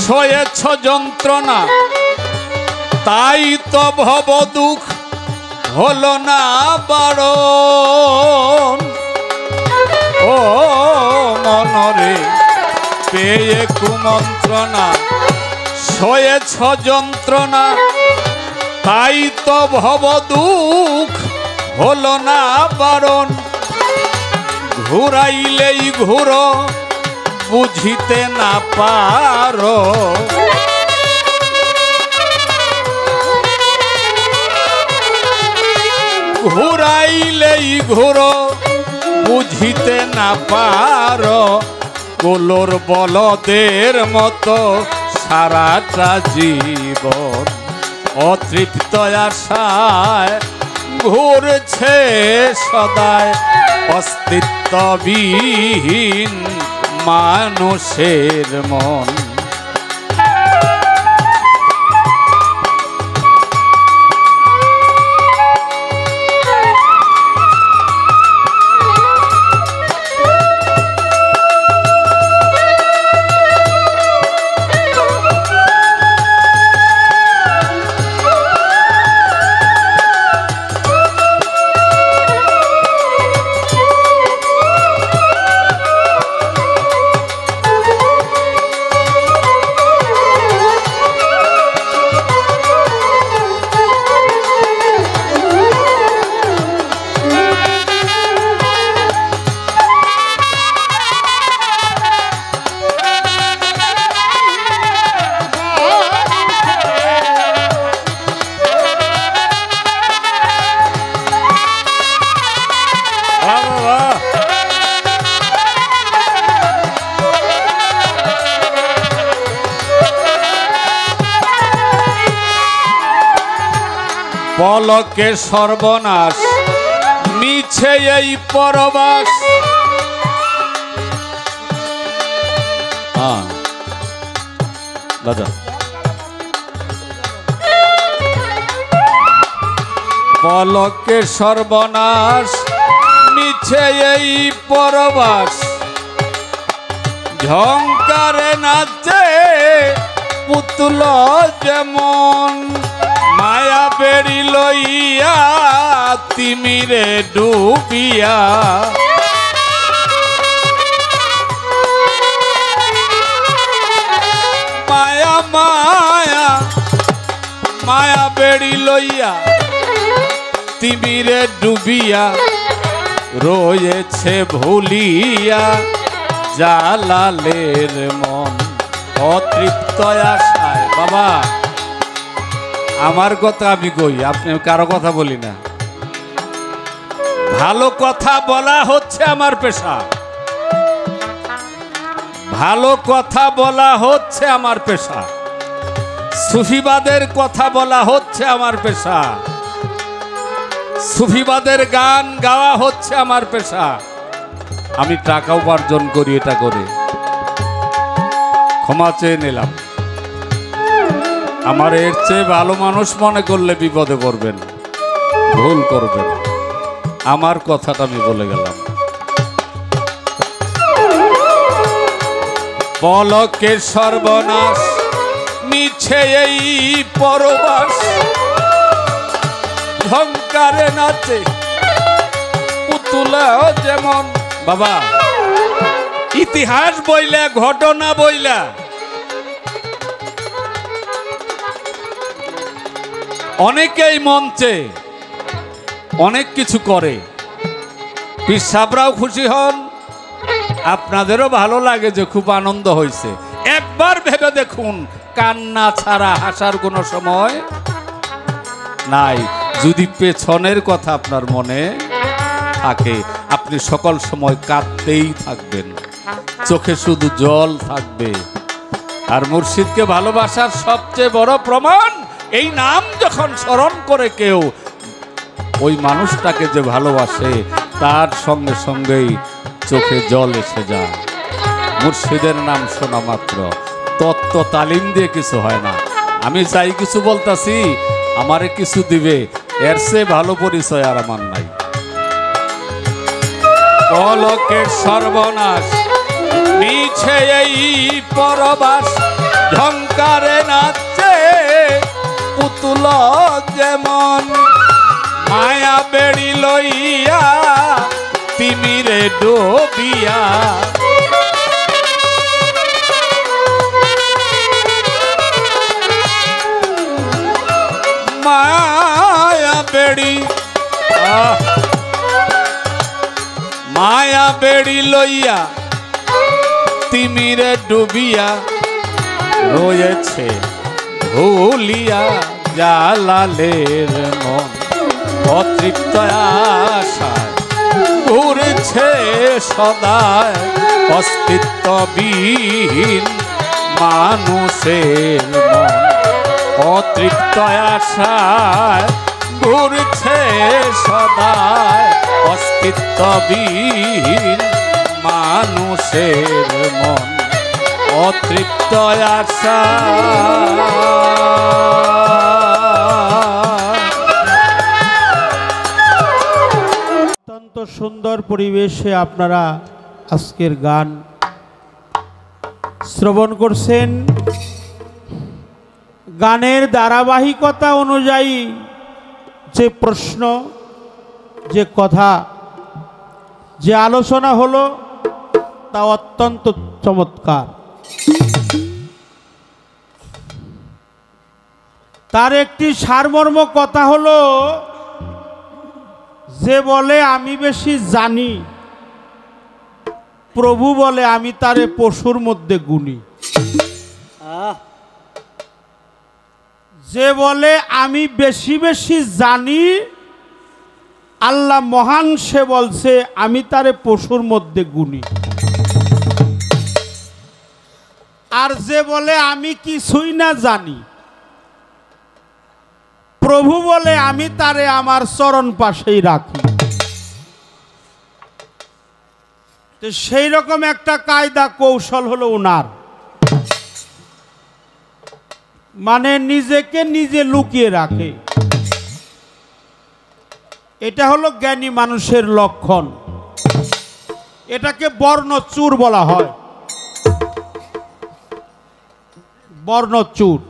সয়েছ যন্ত্রণা, তাই তো ভব দুঃখ হলো না বারণ। ও মনরে পেয়ে কুমন্ত্রণা সয়েছ যন্ত্রণা, তাই তো ভব দুঃখ হলো না বারণ। ঘুরাইলেই ঘুরো বুঝিতে না পারো, ঘুরাইলেই ঘুরো বুঝিতে না পারো। কোলোর বলদের মতো সারাটা জীবন অতৃপ্ত আশায় ঘুরছে সদায়, অস্তিত্ববিহীন মানুষের মন। পলকে সর্বনাশ মিছে এই পরবাস, পলকে সর্বনাশ মিছে এই পরবাস। ঝংকারে নাচে পুতুল যেমন, মায়া বেড়ি লইয়া তিমিরে ডুবিয়া। মায়া মায়া মায়া বেড়ি লইয়া তিমিরে ডুবিয়া, রয়েছে ভুলিয়া জালালের মন অতৃপ্ত আশায়। বাবা আমার কথা আমি কই, আপনি কারো কথা বলি না। ভালো কথা বলা হচ্ছে আমার পেশা, ভালো কথা বলা হচ্ছে আমার পেশা, সুফিবাদের কথা বলা হচ্ছে আমার পেশা, সুফিবাদের গান গাওয়া হচ্ছে আমার পেশা। আমি টাকা উপার্জন করি এটা করে, ক্ষমা চেয়ে নিলাম। আমার এর চেয়ে ভালো মানুষ মনে করলে বিপদে পড়বেন, ভুল করবেন। আমার কথাটা আমি বলে গেলাম। পলকের সর্বনাশ, মিছে এই পরবাস, ঝংকারে নাচে পুতুলা যেমন। বাবা, ইতিহাস বইলা, ঘটনা বইলা অনেকেই মঞ্চে অনেক কিছু করে, পীর সাহেবরাও খুশি হন, আপনাদেরও ভালো লাগে যে খুব আনন্দ হয়েছে। একবার ভেবে দেখুন, কান্না ছাড়া হাসার কোনো সময় নাই। যদি পেছনের কথা আপনার মনে থাকে, আপনি সকল সময় কাঁদতেই থাকবেন, চোখে শুধু জল থাকবে। আর মুর্শিদকে ভালোবাসার সবচেয়ে বড় প্রমাণ, এই নাম যখন স্মরণ করে কেউ, ওই মানুষটাকে যে ভালোবাসে তার সঙ্গে সঙ্গেই চোখে জল এসে যায়। মুর্শিদের নাম শোনা মাত্র, তত্ত্ব তালিম দিয়ে কিছু হয় না। আমি চাই কিছু বলতাছি, আমারে কিছু দিবে, এর চেয়ে ভালো পরিচয় আর আমার নাই। পলকের সর্বনাশ, মিছে এই পরবাস, ঝংকারে নাচে পুতুল যেমন। মায়া বেড়ি লইয়া তিমিরে ডোবিয়া, মায়া বেড়ি, মায়া বেড়ি লইয়া তিমিরে ডুবিয়া, রয়েছে ভুলিয়া জালালের মন। অতৃপ্ত আশায় ঘুরছে সদায়, অস্তিত্ববিহীন মানুষের মন। অতৃপ্ত আশায় ঘুরছে সদায়, অস্তিত্ববিহীন মানুষের মন। অতৃপ্ত আশা। অত্যন্ত সুন্দর পরিবেশে আপনারা আজকের গান শ্রবণ করছেন। গানের ধারাবাহিকতা অনুযায়ী যে প্রশ্ন, যে কথা, যে আলোচনা হলো, তা অত্যন্ত চমৎকার। তার একটি সারমর্ম কথা হলো, যে বলে আমি বেশি জানি, প্রভু বলে আমি তারে পশুর মধ্যে গুনি। যে বলে আমি বেশি বেশি জানি, আল্লাহ মহান, সে বলছে আমি তারে পশুর মধ্যে গুনি। আর যে বলে আমি কিছুই না জানি, প্রভু বলে আমি তারে আমার চরণ পাশেই রাখি। তো সেই রকম একটা কায়দা কৌশল হলো উনার, মানে নিজেকে নিজে লুকিয়ে রাখে। এটা হলো জ্ঞানী মানুষের লক্ষণ। এটাকে বর্ণচুর বলা হয়। বর্ণচুর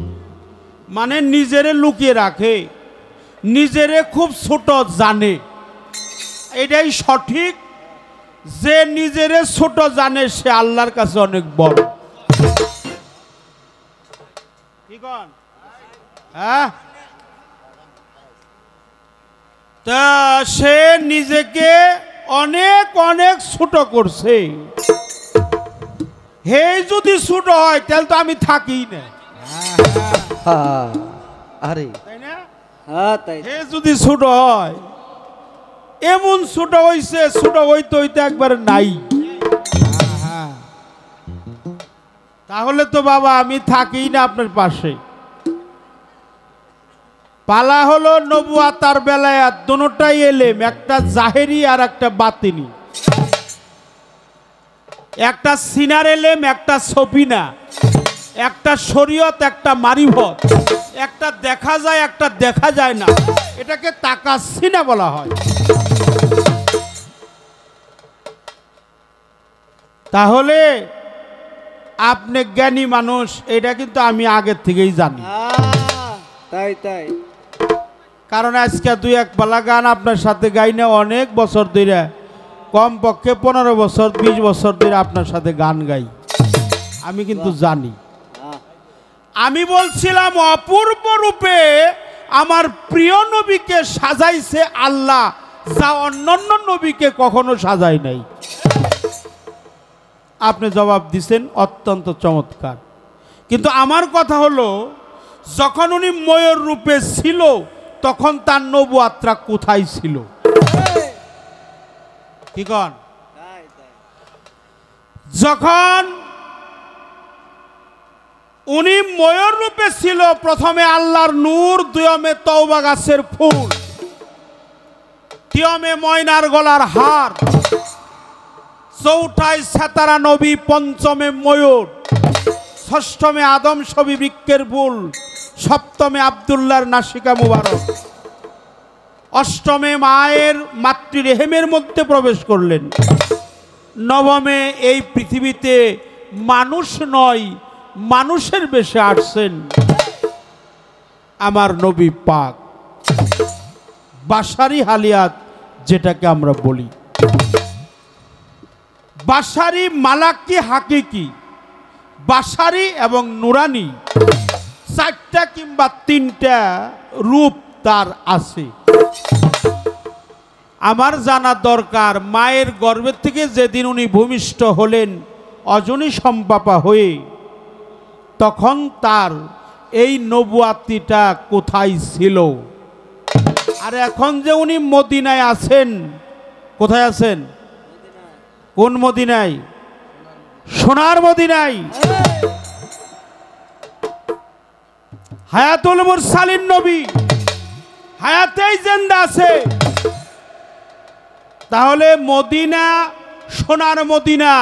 মানে নিজেরে লুকিয়ে রাখে, নিজেরে খুব ছোট জানে। এটাই সঠিক, যে নিজেরে ছোট জানে সে আল্লাহর কাছে অনেক বড়। ঠিক হ্যাঁ, তা সে নিজেকে অনেক অনেক ছোট করছে। হে যদি ছোট হয় তাহলে তো আমি থাকি না, আরে তাই না? হ্যাঁ তাই হে যদি ছোট হয়, এমন ছোট হইছে, ছোট হইতে হইতে একবারে নাই। তাহলে তো বাবা আমি থাকি না আপনার পাশে। পালা হলো নবুয়াত আর বেলায়াত দুটোটাই এলেম, একটা জাহেরি আর একটা বাতিনি, একটা সিনার এলেম একটা সফিনা, একটা শরীয়ত একটা মারিফত, একটা দেখা যায় একটা দেখা যায় না, এটাকে তাকাসিনা বলা হয়। তাহলে আপনি জ্ঞানী মানুষ, এটা কিন্তু আমি আগের থেকেই জানি। তাই তাই কারণ আজকে দুই এক পালা গান আপনার সাথে গাই না অনেক বছর ধরে, কমপক্ষে 15 বছর 20 বছর ধরে আপনার সাথে গান গাই, আমি কিন্তু জানি। আমি বলছিলাম অপূর্ব রূপে আমার প্রিয় নবীকে সাজাইছে আল্লাহ, যা অন্যান্য নবীকে কখনো সাজায় নাই। আপনি জবাব দিছেন অত্যন্ত চমৎকার। কিন্তু আমার কথা হলো, যখন উনি ময়ূর রূপে ছিল তখন তার নবুয়াতটা কোথায় ছিল? কি কন? যখন উনি ময়ূর রূপে ছিল, প্রথমে আল্লাহর নূর, দুয়মে তওবা গাছের ফুল, তিয়মে ময়নার গলার হার, চৌথায় সেতারা নবী, পঞ্চমে ময়ূর, ষষ্ঠমে আদম ছবি বৃক্ষের ফুল, সপ্তমে আব্দুল্লাহর নাসিকা মুবারক, অষ্টমে মায়ের মাতৃরেহেমের মধ্যে প্রবেশ করলেন, নবমে এই পৃথিবীতে মানুষ নয় মানুষের বেশে আসছেন আমার নবী পাক। বাশারি হালিয়াত যেটাকে আমরা বলি, বাশারি, মালাকি, হাকিকি, বাশারি এবং নুরানি, 4টা কিংবা 3টা রূপ তার আছে। আমার জানা দরকার, মায়ের গর্ভের থেকে যেদিন উনি ভূমিষ্ঠ হলেন অজনী সম্পাপা হয়ে, তখন তার এই নবুয়াতিটা কোথায় ছিল? আর এখন যে উনি মদিনায় আছেন, কোথায় আছেন? কোন মদিনায়? সোনার মদিনায়। হায়াতুল মুরসালিন নবী হায়াতেই জিন্দা আছে। তাহলে মদিনা, সোনার মদিনা,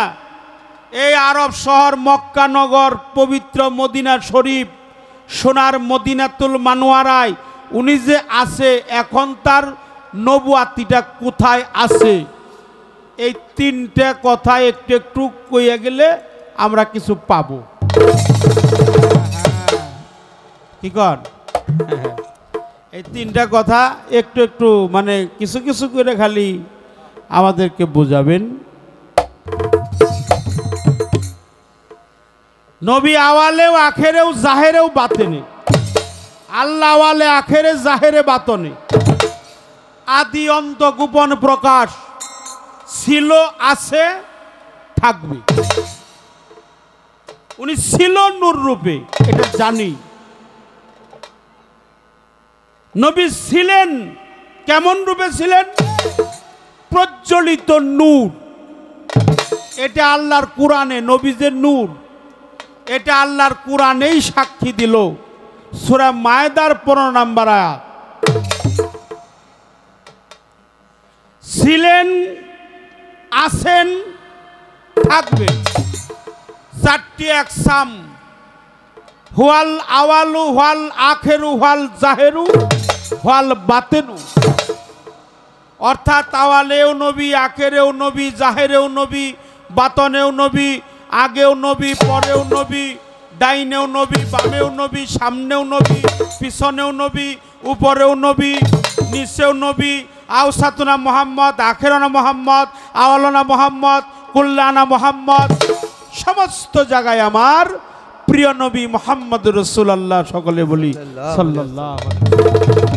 এই আরব শহর মক্কা নগর, পবিত্র মদিনা শরীফ, সোনার মদিনাতুল মানওয়ারায় উনি যে আছে, এখন তার নবুয়াতিটা কোথায় আছে? এই 3টে কথা একটু একটু কইয়া গেলে আমরা কিছু পাবো। কি কর? এই 3টা কথা একটু একটু মানে কিছু কিছু করে খালি আমাদেরকে বোঝাবেন। নবী আওয়ালেও আখেরেও জাহেরেও বাতেনে, আল্লাহ আওয়ালে আখেরে জাহেরে বাতনে, আদি অন্ত গোপন প্রকাশ, ছিল, আছে, থাকবে। উনি ছিল নূর রূপে, এটা জানি। নবী ছিলেন কেমন রূপে ছিলেন? প্রজ্বলিত নূর। এটা আল্লাহর কোরআনে, নবী যে নূর, এটা আল্লাহর কোরআনেই সাক্ষী দিল। সূরা মায়েদার 15 নম্বর আয়াত। ছিলেন, আছেন, থাকবেন। 4টি একসাম, হুয়াল আওয়ালু, হুয়াল আখেরু, হুয়াল জাহেরু, হুয়াল বাতেনু। অর্থাৎ আওয়ালেও নবী, আখেরেও নবী, জাহেরেও নবী, বাতনেও নবী, আগেও নবী, পরেও নবী, ডাইনেও নবী, বামেও নবী, সামনেও নবী, পিছনেও নবী, উপরেও নবী, নিচেও নবী। আওসাতুনা মোহাম্মদ, আখেরানা মোহাম্মদ, আওয়ালানা মোহাম্মদ, কুল্লানা মোহাম্মদ। সমস্ত জায়গায় আমার প্রিয় নবী মোহাম্মদ রাসূলুল্লাহ, সকলে বলি সাল্লাল্লাহু আলাইহি ওয়াসাল্লাম।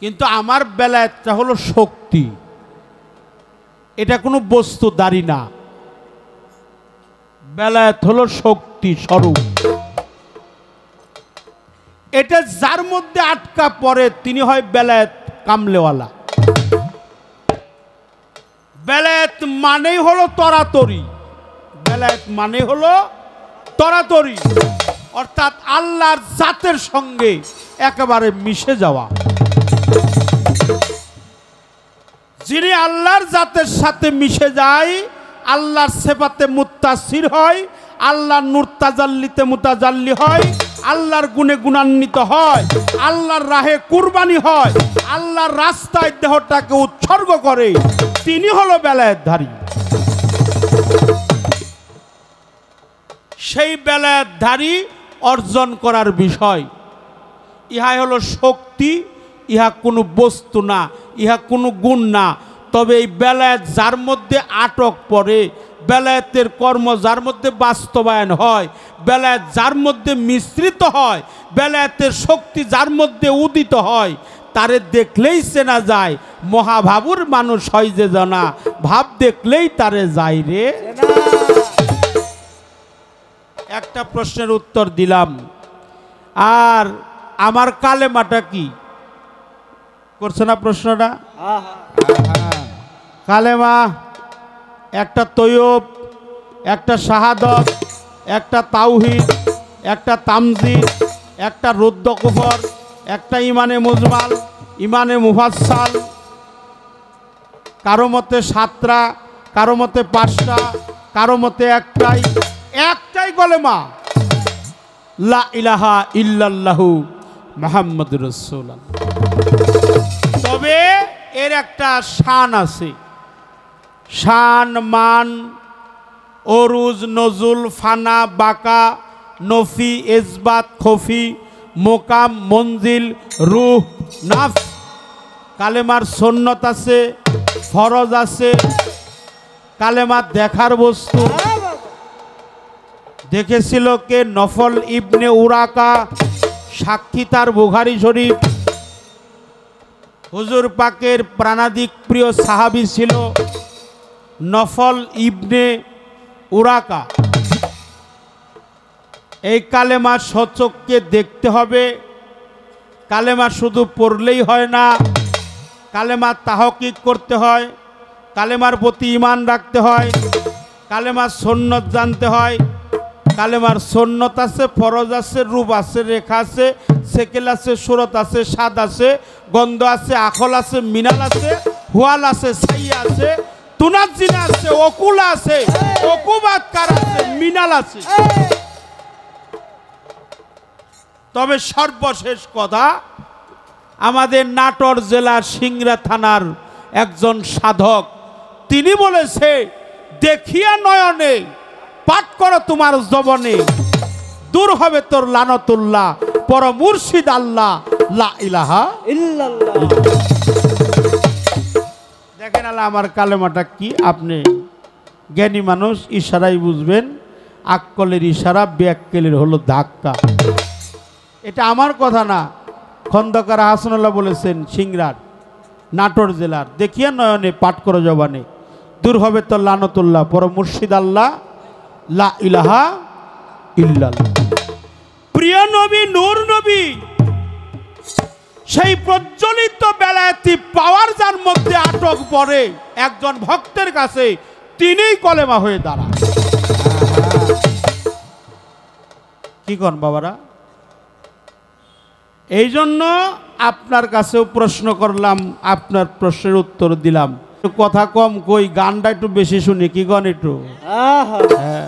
কিন্তু আমার বেলায়তটা হলো শক্তি, এটা কোনো বস্তু দাঁড়ি না। বেলায়েত হলো শক্তি স্বরূপ। এটা যার মধ্যে আটকা পড়ে তিনি হয় বেলায়েত কামলেওয়ালা। বেলায়েত মানেই হলো তরাতরি, বেলায়েত মানে হলো তরাতরি, অর্থাৎ আল্লাহর জাতের সঙ্গে একেবারে মিশে যাওয়া। যিনি আল্লাহর জাতের সাথে মিশে যায়, আল্লাহর সেফাতে মুত্তাসির হয়, আল্লাহর নূর তাজাল্লিতে মুতাজাল্লি হয়, আল্লাহর গুণে গুণান্বিত হয়, আল্লাহর রাহে কুরবানি হয়, আল্লাহর রাস্তায় দেহটাকে উৎসর্গ করে, তিনি হলো বেলায়েতধারী। সেই বেলায়েতধারী অর্জন করার বিষয়, ইহাই হলো শক্তি, ইহা কোনো বস্তু না, ইহা কোনো গুণ না। তবে এই বেলায়েত যার মধ্যে আটক পড়ে, বেলায়েতের কর্ম যার মধ্যে বাস্তবায়ন হয়, বেলায়েত যার মধ্যে মিশ্রিত হয়, বেলায়েতের শক্তি যার মধ্যে উদিত হয়, তারে দেখলেই চেনা যায়। মহাভাবুর মানুষ হয় যে জানা, ভাব দেখলেই তারে যায় রে। একটা প্রশ্নের উত্তর দিলাম। আর আমার কালেমাটা কি করছে না প্রশ্নটা? কালেমা একটা তৈয়ব, একটা শাহাদত, একটা তাওহীদ, একটা তামজিদ, একটা রুদ্দ কুফর, একটা ইমানে মুজমাল, ইমানে মুফাসসাল, কারো মতে 7টা, কারো মতে 5টা, কারো মতে একটাই কলেমা, লা ইলাহা ইল্লাল্লাহু মুহাম্মাদুর রাসূলুল্লাহ। তবে এর একটা শান আছে, শান, মান, অরুজ, নজুল, ফানা, বাকা, নফি, ইসবাত, খফি, মোকাম, মঞ্জিল, রূহ, নাফস। কালেমার সুন্নত আছে, ফরজ আছে, কালেমা দেখার বস্তু। দেখেছিল কে? নফল ইবনে উরাকা, সাক্ষী তার বুখারী শরীফ। হুজুর পাকের প্রাণাধিক প্রিয় সাহাবী ছিল নফল ইবনে উরাকা। এই কালেমা সচক্ষে দেখতে হবে। কালেমা শুধু পড়লেই হয় না, কালেমা তাহকিক করতে হয়, কালেমার প্রতি ঈমান রাখতে হয়, কালেমার সুন্নত জানতে হয়। কালেমার সুন্নত আছে, ফরজ আছে, রূপ আছে, রেখা আছে, সেকেল আছে, সুরত আছে, স্বাদ আছে, গন্ধ আছে, আখল আছে, মিনাল আছে, হুয়াল আছে, সাইয়া আছে, তুনাজিনা আছে, অকুল আছে, অকুবাতকার আছে, মিনাল আছে। তবে সর্বশেষ কথা, আমাদের নাটোর জেলার সিংড়া থানার একজন সাধক, তিনি বলেছে, দেখিয়া নয়নে পাঠ করো তোমার জবনে, দূর হবে তোর লানতুল্লাহ, পর মুর্শিদ আল্লাহ, লা ইলাহা ইল্লাল্লাহ। দেখেন আল্লাহ আমার কালেমাটা কি, আপনি জ্ঞানী মানুষ ইশারাই বুঝবেন। আক্কলের ইশারা, ব্যাক্কেলের হলো ধাক্কা। এটা আমার কথা না, খন্দকার হাসানুল্লাহ বলেছেন, সিংড়ার নাটোর জেলার। দেখিয়া নয়নে পাঠ করো জবানে, দূর হবে তোর লানতুল্লাহ, পর মুর্শিদ আল্লাহ, লা ইলাহা ইল্লাল্লাহ। প্রিয় নবী, নূর নবী, সেই প্রজ্বলিত বেলায়েতি পাওয়ার যার মধ্যে আটক পড়ে একজন ভক্তের কাছে, তিনিই কলেমা হয়ে দাঁড়ান। কি কন বাবারা? এই জন্য আপনার কাছেও প্রশ্ন করলাম, আপনার প্রশ্নের উত্তর দিলাম। কথা কম কই, গানটা একটু বেশি শুনি। কি গান? একটু হ্যাঁ,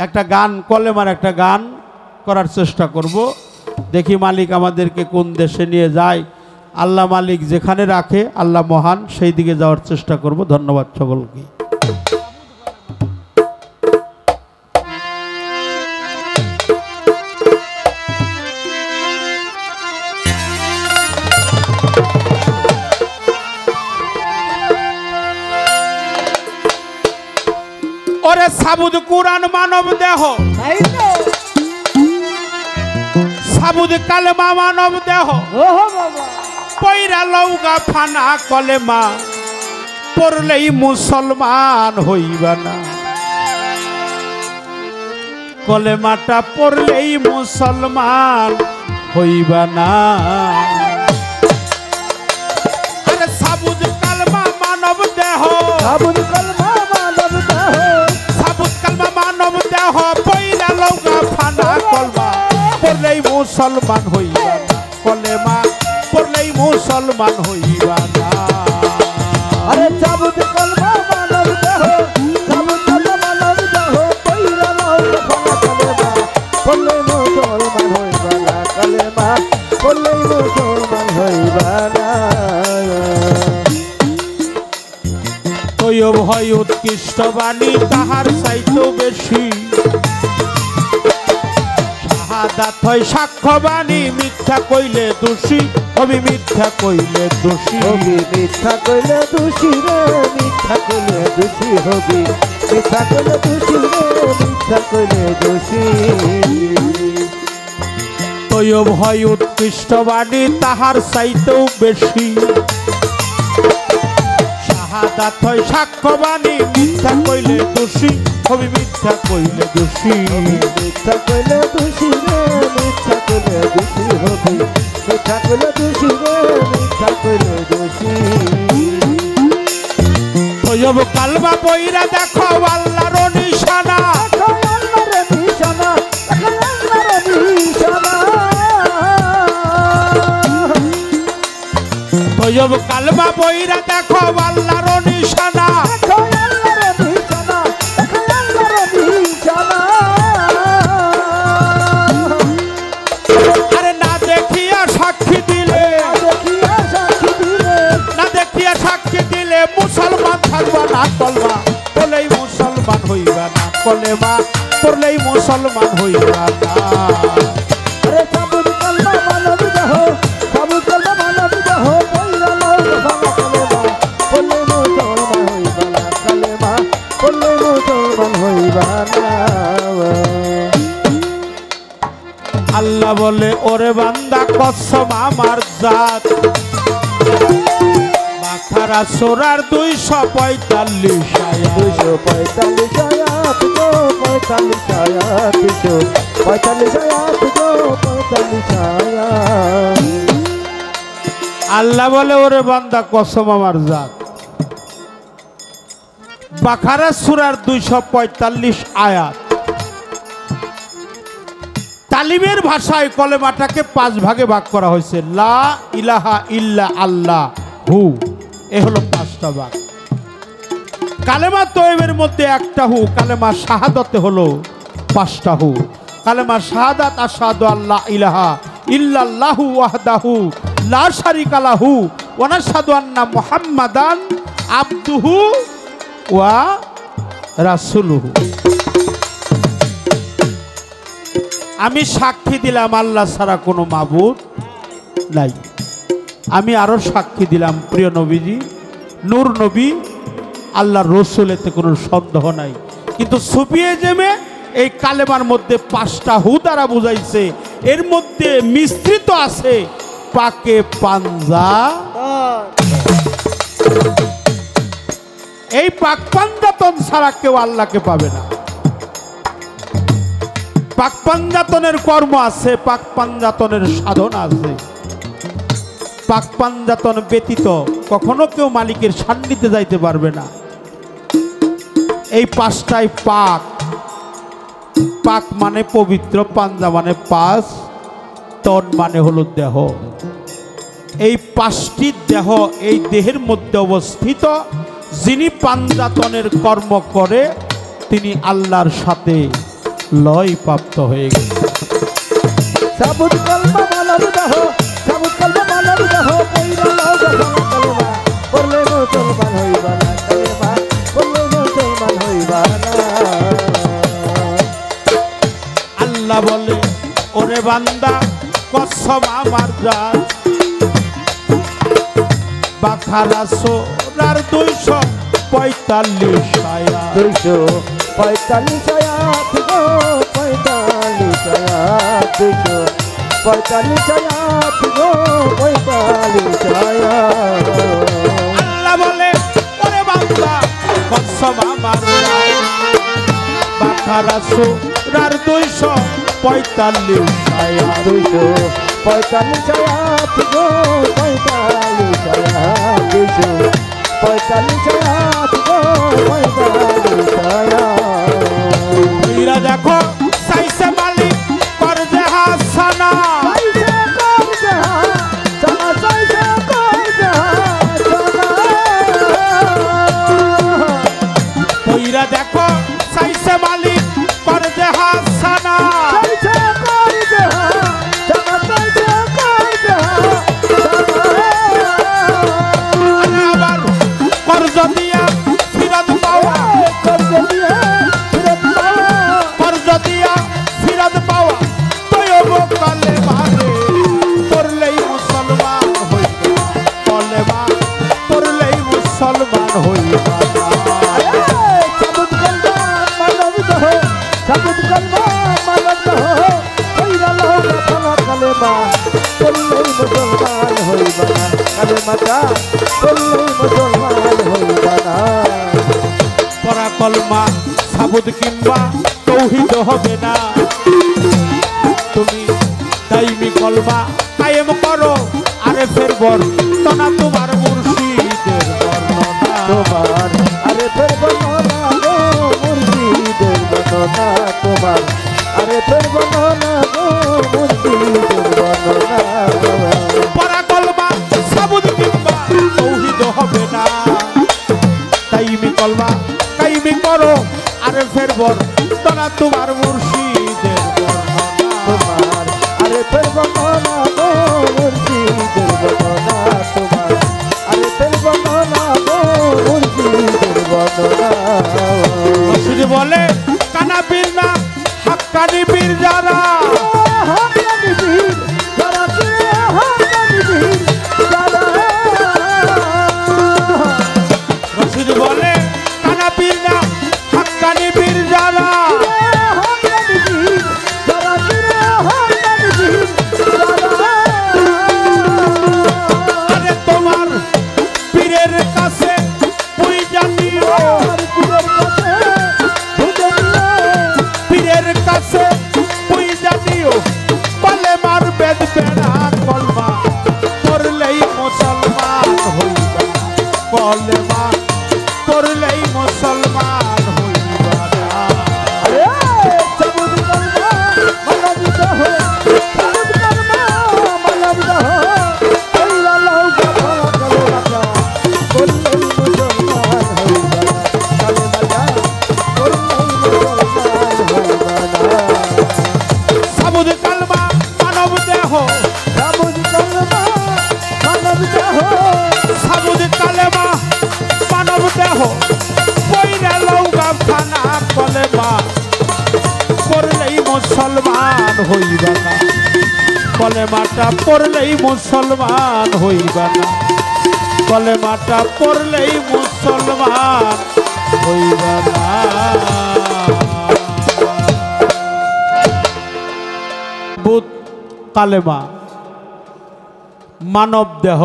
একটা গান, কলেমার একটা গান করার চেষ্টা করব। দেখি মালিক আমাদেরকে কোন দেশে নিয়ে যায়। আল্লাহ মালিক যেখানে রাখে, আল্লাহ মহান, সেই দিকে যাওয়ার চেষ্টা করব। ধন্যবাদ সকলকে। ওরে সাবুদ কুরআন মানব দেহ, সাবুদ কালেমা মানব দেহ, পয়রা লৌগা ফানা কলেমা, পড়লেই মুসলমান হইবা না। কলেমাটা পড়লেই মুসলমান হইবা না। আরে সাবুজ কালমা মানব দেহ, সাবুত কলমা মানব দেহ, সাবুজ কালমা মানব দেহ, পইরা লৌকা ফানা কলমা পড়লেই মুসলমান হইবা না। কলেমা পড়লেই মুসলমান হইবা না। আরে সাবুত কলমা মানব দেহ, সাবুত কলমা মানব দেহ, পইরা লৌকা ফানা কলেমা পড়লেই মুসলমান হইবা না। কলেমা পড়লেই মুসলমান হইবা না। তৈয়ব হয় উৎকৃষ্ট বাণী, তাহার চাইতেও বেশি। শাহাদাত হয় সাক্ষ্য বাণী, মিথ্যা কইলে দোষী হবি, মিথ্যা কইলে দোষী। হবি মিথ্যা কইলে দোষী রে, মিথ্যা কইলে দোষী হবি, মিথ্যা কইলে দোষী রে, মিথ্যা কইলে দোষী। তৈয়ব হয় উৎকৃষ্ট বাণী, তাহার চাইতেও বেশি। শাহাদাত হয় সাক্ষ্য বাণী, মিথ্যা কইলে দোষী হবি, মিথ্যা কইলে দোষী। মিথ্যা কইলে দোষী রে, মিথ্যা কইলে দোষী হবি, মিথ্যা কইলে দোষী রে, মিথ্যা কইলে দোষী। তৈয়ব কালমা পইরা দেখো আল্লাহর নিশানা, এখন আল্লাহর নিশানা, এখন আল্লাহর নিশানা। তৈয়ব কালমা পইরা দেখো আল্লাহর নিশানা। এখন আল্লাহর নিশানা, এখন আল্লাহর নিশানা। আরে না দেখিয়া সাক্ষী দিলে, দেখিয়া সাক্ষী দিলে, না দেখিয়া সাক্ষী দিলে মুসলমান থাকবা না। কলমা পড়লেই মুসলমান হইবা না। কলেমা পড়লেই মুসলমান হইবা না। আরে সাবুত কলমা মানব দেহ, সাবুত কলমা মানব দেহ, পইরা লৌকা ফানা কলেমা পড়লেই মুসলমান হইবা না। কলেমা পড়লেই মুসলমান হইবা না। আল্লাহ বলে ওরে বান্দা কসম আমার জাত, মাথারা সোরার 245 আয়াত। 245 আয়াত গো, 45 আয়াত, 245 আয়াত গো, 45 আয়াত। আল্লাহ বলে ওরে বান্দা কসম আমার জাত, বাকারা সূরার 245 আয়াত। তালিমের ভাষায় কলেমাটাকে 5 ভাগে ভাগ করা হয়েছে। লা ইলাহা ইল্লা আল্লাহ হু, এ হলো 5টা ভাগ। কালেমা তয়্যবের মধ্যে একটা হু, কালেমা শাহাদাতে হলো 5টা হু। কালেমা শাহাদাত আশহাদু আল্লা ইলাহা ইল্লাল্লাহু ওয়াহদাহু লা শারিকা লাহু ওয়া নাশহাদু আন্না মুহাম্মাদান আবদুহু ওয়া রাসূলুহু। আমি সাক্ষী দিলাম আল্লাহ ছাড়া কোনো মাবুদ নাই। আমি আরো সাক্ষী দিলাম প্রিয় নবীজি নূর নবী আল্লাহর রসুল, এতে কোনো সন্দেহ নাই। কিন্তু সুফিজমে এই কালেমার মধ্যে 5টা হু দ্বারা বুঝাইছে, এর মধ্যে মিশ্রিত আছে পাকে পাঞ্জা। এই পাক পাঞ্জাতন ছাড়া কেউ আল্লাহকে পাবে না। পাক পাঞ্জাতনের কর্ম আছে, পাক পাঞ্জাতনের সাধনা আছে। পাক পাঞ্জাতন ব্যতীত কখনো কেউ মালিকের সান্নিধ্যে যাইতে পারবে না। এই 5টাই পাক। পাক মানে পবিত্র, পাঞ্জা মানে 5, তন মানে হলো দেহ। এই 5টি দেহ এই দেহের মধ্যে অবস্থিত। যিনি পাঞ্জাতনের কর্ম করে তিনি আল্লাহর সাথে লয় প্রাপ্ত হয়ে গেছে। সাবুত কলমা মানব দেহ, সাবুত কলমা মানব দেহ, পইরা লৌকা ফানা কলেমা পড়লে মুসলমান হইবা না। কলেমা পড়লে মুসলমান হইবা না। আল্লাহ বলে ওরে বান্দা কসম আমার জাত, বাকারা সূরার 245 আয়াত। 245 আয়াত গো, 45 আয়াত, 245 আয়াত গো, 45 আয়াত। আল্লাহ বলে ওরে বান্দা কসম আমার জাত, বাকারা সূরার 245 আয়াত। 45 আয়াত গো 45 আয়াত কিছু 45 আয়াত গো 45 আয়াত এরা দেখো সাইসে মালিক করজে হাসানা ওইরা দেখো সাইসে মালিক করজে হাসানা আবার করজ দিয়া ফিরত পাওয়া করজ দিয়া ফিরত পাওয়া তৈব কালেমা রে পড়লেই মুসলমান হইবে কালেমা পড়লেই মুসলমান হইবে সাবুত কলমা মানব দহ কইরা লও কাফনা কালেমা পড়লেই মুসলমান হইবা না কালেমাটা পড়লেই মুসলমান হইবা না পরা কলমা সাবুত কিংবা তৌহিদ হবে না তুমি দাইমি কলমা কায়েম করো আরেফের বর্ণনা তোমার মুর্শিদের বর্ণনা তোমার আরে ফের বর্ণনা গো মুর্শিদের বর্ণনা তোমার আরে ফের বর্ণনা গো মুর্শিদের বর্ণনা পরা কলমা সাবুত কিংবা তৌহিদ হবে না দাইমি কলমা কায়েম করো আরেফের বর্ণনা তোমার মুর্শিদের বর্ণনা তোমার আরে ফের বর্ণনা গো মুর্শিদের বর্ণনা তোমার আরে ফের বর্ণনা গো মুর্শিদের বর্ণনা রশিদ বলে কানা বীর না হাক্কানি বীর যারা হাক্কানি বীর যারা হাক্কানি বীর যারা রশিদ বলে কানা বীর না হাক্কানি বীর যারা হাক্কানি বীর যারা হাক্কানি বীর যারা আরে তোমার পীরের কাছে তুই জানিও পীরের কাছে তুই জানিও বলে মার বেদ বেড়া কলমা পড়লেই মুসলমান হইবা কলমা পড়লেই মুসলমান হইবা না আরে সবুজ কলমা মানব দহ সবুজ কলমা মানব দহ কইরা লও কাফলা কালেমাটা করলেই মুসলমান হইবা না কালেমাটা করলেই মুসলমান হইবা না সাবুদ কালমা মানব দেহ সবুজ কলমা মানব দহ সাবুদ কালেমা মানব দেহ পইরা লৌগা ফানা কলেমা পড়লেই মুসলমান হইবা না কলেমাটা পড়লেই মুসলমান হইবা না কলেমাটা পড়লেই মুসলমান হইবা না বুত কালেমা মানব দেহ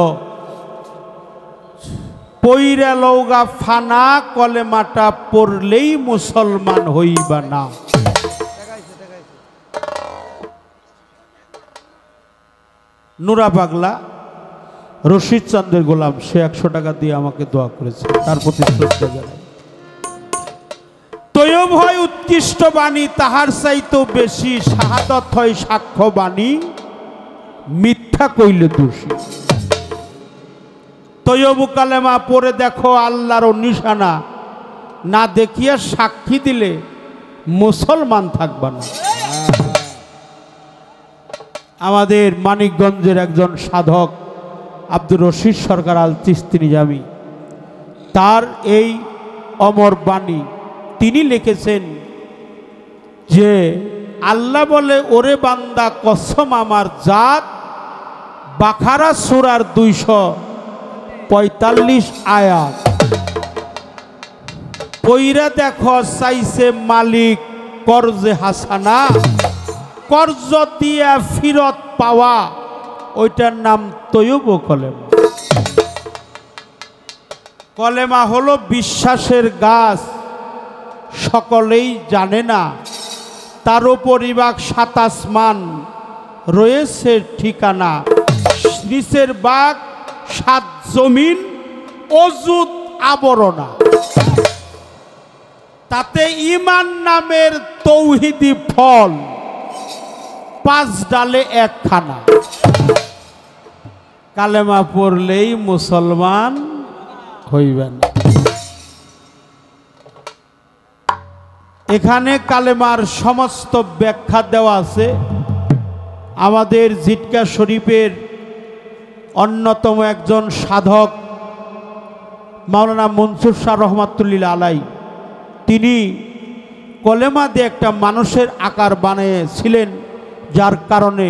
পইরা লৌগা ফানা কলেমাটা পড়লেই মুসলমান হইবা না নুরা পাগলা রশিদ চন্দ্রের গোলাম সে 100 টাকা দিয়ে আমাকে দোয়া করেছে তার প্রতি শ্রদ্ধা জানাই তৈব হয় উৎকৃষ্ট বাণী তাহার চাইতেও বেশি শাহাদত হয় সাক্ষ্য বাণী মিথ্যা কইলে দোষী তৈয়ব কালেমা পড়ে দেখো আল্লাহর নিশানা না দেখিয়া সাক্ষী দিলে মুসলমান থাকবা না আমাদের মানিকগঞ্জের একজন সাধক আব্দুর রশিদ সরকার আল চিস্তি নিজামি তার এই অমর বাণী তিনি লিখেছেন যে আল্লাহ বলে ওরে বান্দা কসম আমার জাত বাকারা সূরার 245 আয়াত পইরা দেখো চাইছে মালিক করজে হাসানা কর্জ দিয়া ফিরত পাওয়া ওইটার নাম তৈয়ব কলেমা কলেমা হলো বিশ্বাসের গাছ সকলেই জানে না তার পরিবাগ 7 আসমান রয়েছে ঠিকানা, নিচের বাগ 7 জমিন অযুত আবরণা, তাতে ঈমান নামের তৌহিদি ফল 5 ডালে 1 খানা। কালেমা পড়লেই মুসলমান হইবেন। এখানে কালেমার সমস্ত ব্যাখ্যা দেওয়া আছে। আমাদের জিটকা শরীফের অন্যতম একজন সাধক মাওলানা মনসুর শাহ রহমাতুল্লাহ আলাই, তিনি কলেমা দিয়ে একটা মানুষের আকার বানিয়েছিলেন, যার কারণে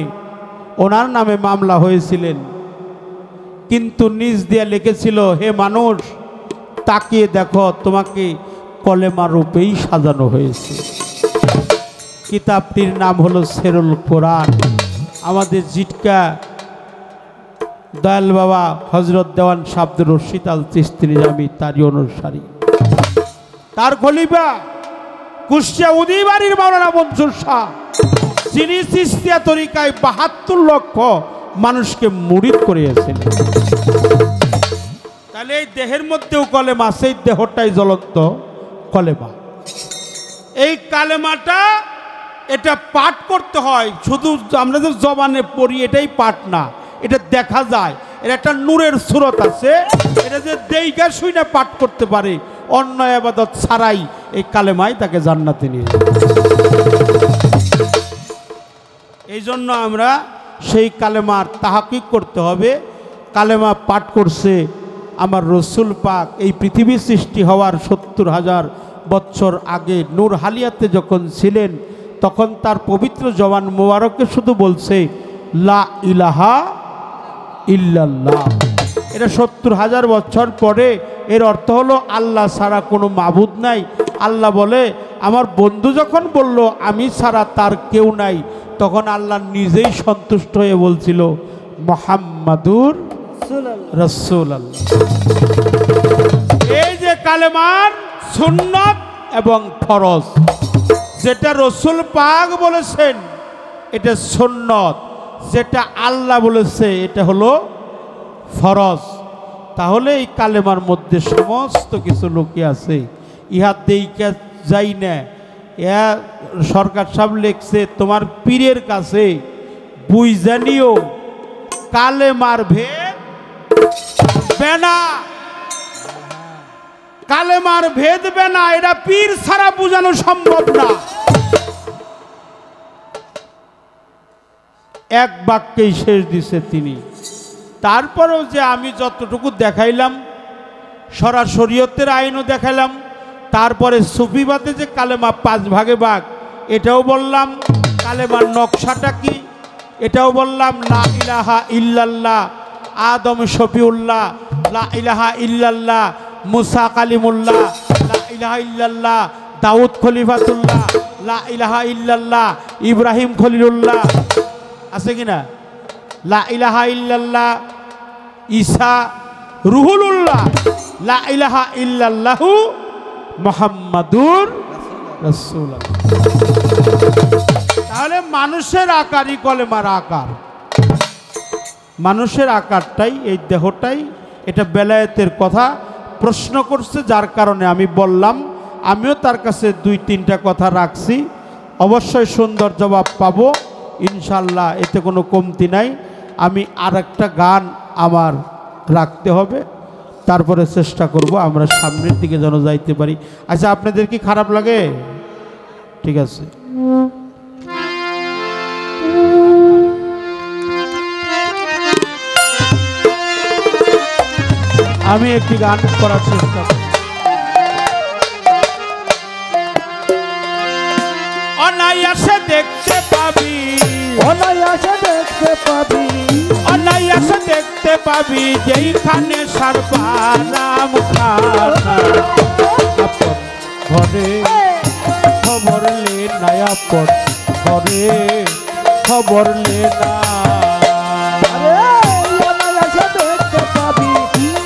ওনার নামে মামলা হয়েছিলেন। কিন্তু নিজ দিয়ে লিখেছিল, হে মানুষ তাকিয়ে দেখো, তোমাকে কলেমা রূপেই সাজানো হয়েছে। কিতাবটির নাম হলো সেরুল কোরআন। আমাদের জিটকা দয়াল বাবা হজরত দেওয়ান শাব্দুর রশিদ আল চিশতি নিজামী তারই অনুসারী, তার খলিফা কুষ্টিয়া উদয়বাড়ির মাওলানা মনসুর শাহ, যিনি চিশতিয়া তরিকায় 72 লক্ষ মানুষকে মুরিদ করিয়েছেন। তাহলে এই দেহের মধ্যেও কলেমা, সেই দেহটাই জ্বলন্ত কলেমা। এই কালেমাটা এটা পাঠ করতে হয়, শুধু আমরা যে জবানে পড়ি এটাই পাঠ না, এটা দেখা যায়। এর একটা নূরের সুরত আছে, এটা যে দেইগা শুইনা পাঠ করতে পারে, অন্য ইবাদত ছাড়াই এই কালেমাই তাকে জান্নাতে নিয়ে যায়। এই জন্য আমরা সেই কালেমার তাহাকিক করতে হবে। কালেমা পাঠ করছে আমার রসুল পাক এই পৃথিবী সৃষ্টি হওয়ার 70,000 বছর আগে নূর হালিয়াতে যখন ছিলেন, তখন তার পবিত্র জবান মোবারকে শুধু বলছে লা ইলাহা ইল্লাল্লাহ। এটা 70,000 বছর পরে এর অর্থ হলো আল্লাহ ছাড়া কোনো মাবুদ নাই। আল্লাহ বলে, আমার বন্ধু যখন বলল আমি ছাড়া তার কেউ নাই, তখন আল্লাহ নিজেই সন্তুষ্ট হয়ে বলছিল মুহাম্মাদুর রাসূলুল্লাহ। এই যে কালেমার সুন্নাত এবং ফরজ, যেটা রসুল পাক বলেছেন এটা সুন্নত, যেটা আল্লাহ বলেছে এটা হলো ফরজ। তাহলে এই কালেমার মধ্যে সমস্ত কিছু লুকিয়ে আছে, ইহা দেইকা যাই না। ইয়া সরকার সাহেব লিখছে, তোমার পীরের কাছে বুঝানিও কালেমার ভেদ বেনা, কালেমার ভেদ বেনা, এটা পীর ছাড়া বোঝানো সম্ভব না। এক বাক্যেই শেষ দিছে তিনি। তারপরেও যে আমি যতটুকু দেখাইলাম, শরীয়তের আইনও দেখাইলাম, তারপরে সুফিবাদে যে কালেমা 5 ভাগে ভাগ এটাও বললাম, কালেমার নকশাটা কি এটাও বললাম। লা ইলাহা ইল্লাল্লাহ আদম শফিউল্লাহ, লা ইলাহা ইল্লাল্লাহ মুসা কালিমুল্লাহ, লা ইলাহা ইল্লাল্লাহ দাউদ খলিফাতুল্লাহ, লা ইলাহা ইল্লাল্লাহ ইব্রাহিম খলিলুল্লাহ, আছে কিনা? লা ইলাহা ইল্লাল্লাহ ঈসা রুহুলুল্লাহ, লা ইলাহা ইল্লাল্লাহু মুহাম্মাদুর রাসূলুল্লাহ। তাহলে মানুষের আকারই কলেমার আকার, মানুষের আকারটাই এই দেহটাই। এটা বেলায়েতের কথা প্রশ্ন করছে, যার কারণে আমি বললাম। আমিও তার কাছে 2-3টা কথা রাখছি, অবশ্যই সুন্দর জবাব পাবো ইনশাল্লাহ, এতে কোনো কমতি নাই। আমি আর একটা গান আমার রাখতে হবে, তারপরে চেষ্টা করব আমরা সামনের দিকে যেন যাইতে পারি। আচ্ছা, আপনাদের কি খারাপ লাগে? ঠিক আছে, আমি একটি গান করার চেষ্টা করব। অনায়াসে দেখতে পাবি, অনায়াসে দেখতে পাবি, অনায়াসে দেখতে পাবি যেইখানে সর্বারাম খানা। ঘরে খবর লে নয়া পর, ঘরে খবর লে না। অনায়াসে দেখতে পাবি,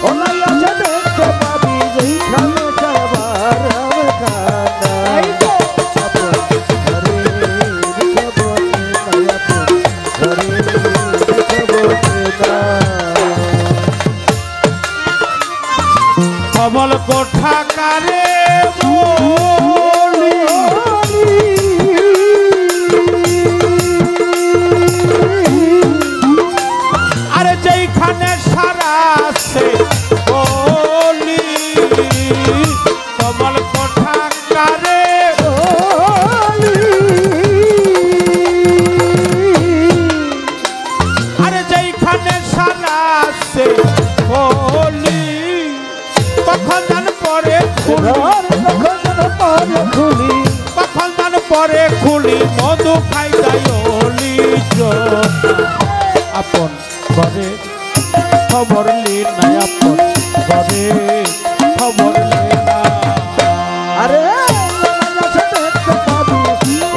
অনায়াসে দেখতে পাবি যেইখানে সর্বারাম খানা। ঘরে খবর লে নয়া পর, ঘরে খাই যাই অলি আপন ঘরে খবর লি না আপন ঘরে খবর লি না আরে আছে দেখতে পাবি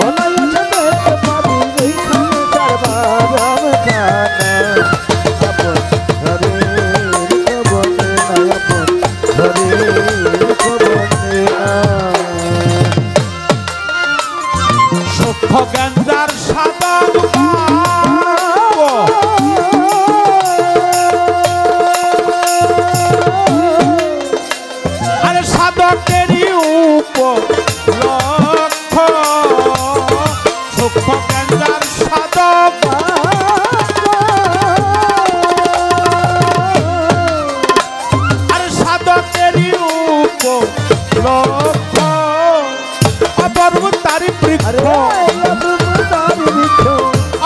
ওলাই আছে দেখতে পাবি এইখানে চারবার আমখানা আপন ঘরে খবর না আপন ঘরে খবর না সূক্ষ্ম গঞ্জার সাদা আরে সাধকেরই উপলক্ষ সূক্ষ্ম গঞ্জার সাধক আরে সাধকেরই উপলক্ষ অপরূপ তারি বৃক্ষ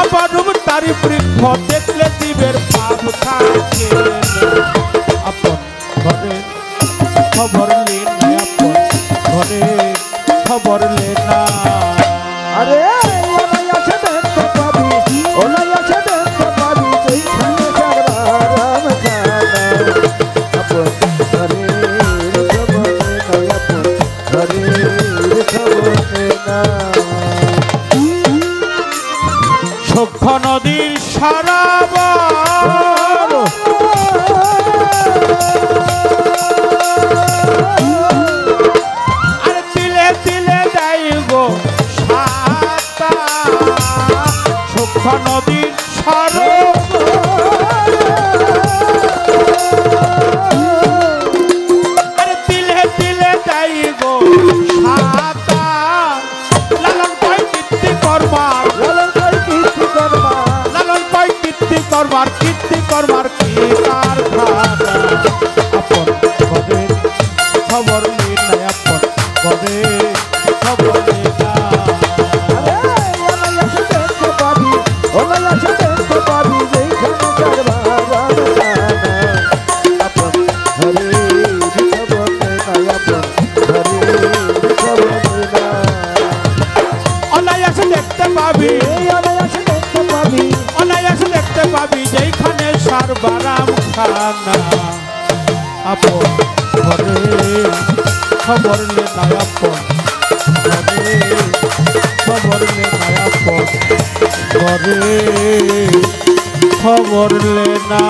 অপরূপ তারি বৃক্ষ দেখলে জীবের পাপ থাকে আপন ঘরে খবর লে না আপন ঘরে খবর লে না আরে ওলাই আছে দেখতে পাবি ওলাই আছে দেখতে পাবি এইখানে চারবার আমখানা আপন ঘরে খবর না আপন ঘরে খবর না সূক্ষ্ম নদীর সরাবর আর তিলে তিলে যাই গো সাতা সূক্ষ্ম নদীর আর তিলে তিলে যাই গো সাতা লালন ভাই কীর্তি করবার লালন ভাই কীর্তি করবার কি কারখানা আপন ঘরে খবর লি না আপন ঘরে খবর লি না অনায়াসে দেখতে পাবি অনায়াসে দেখতে পাবি যেখানে সারবারাম খানা আপন ঘরে খবর লে না আপন ঘরে খবর লে না আপন ঘরে খবর লে না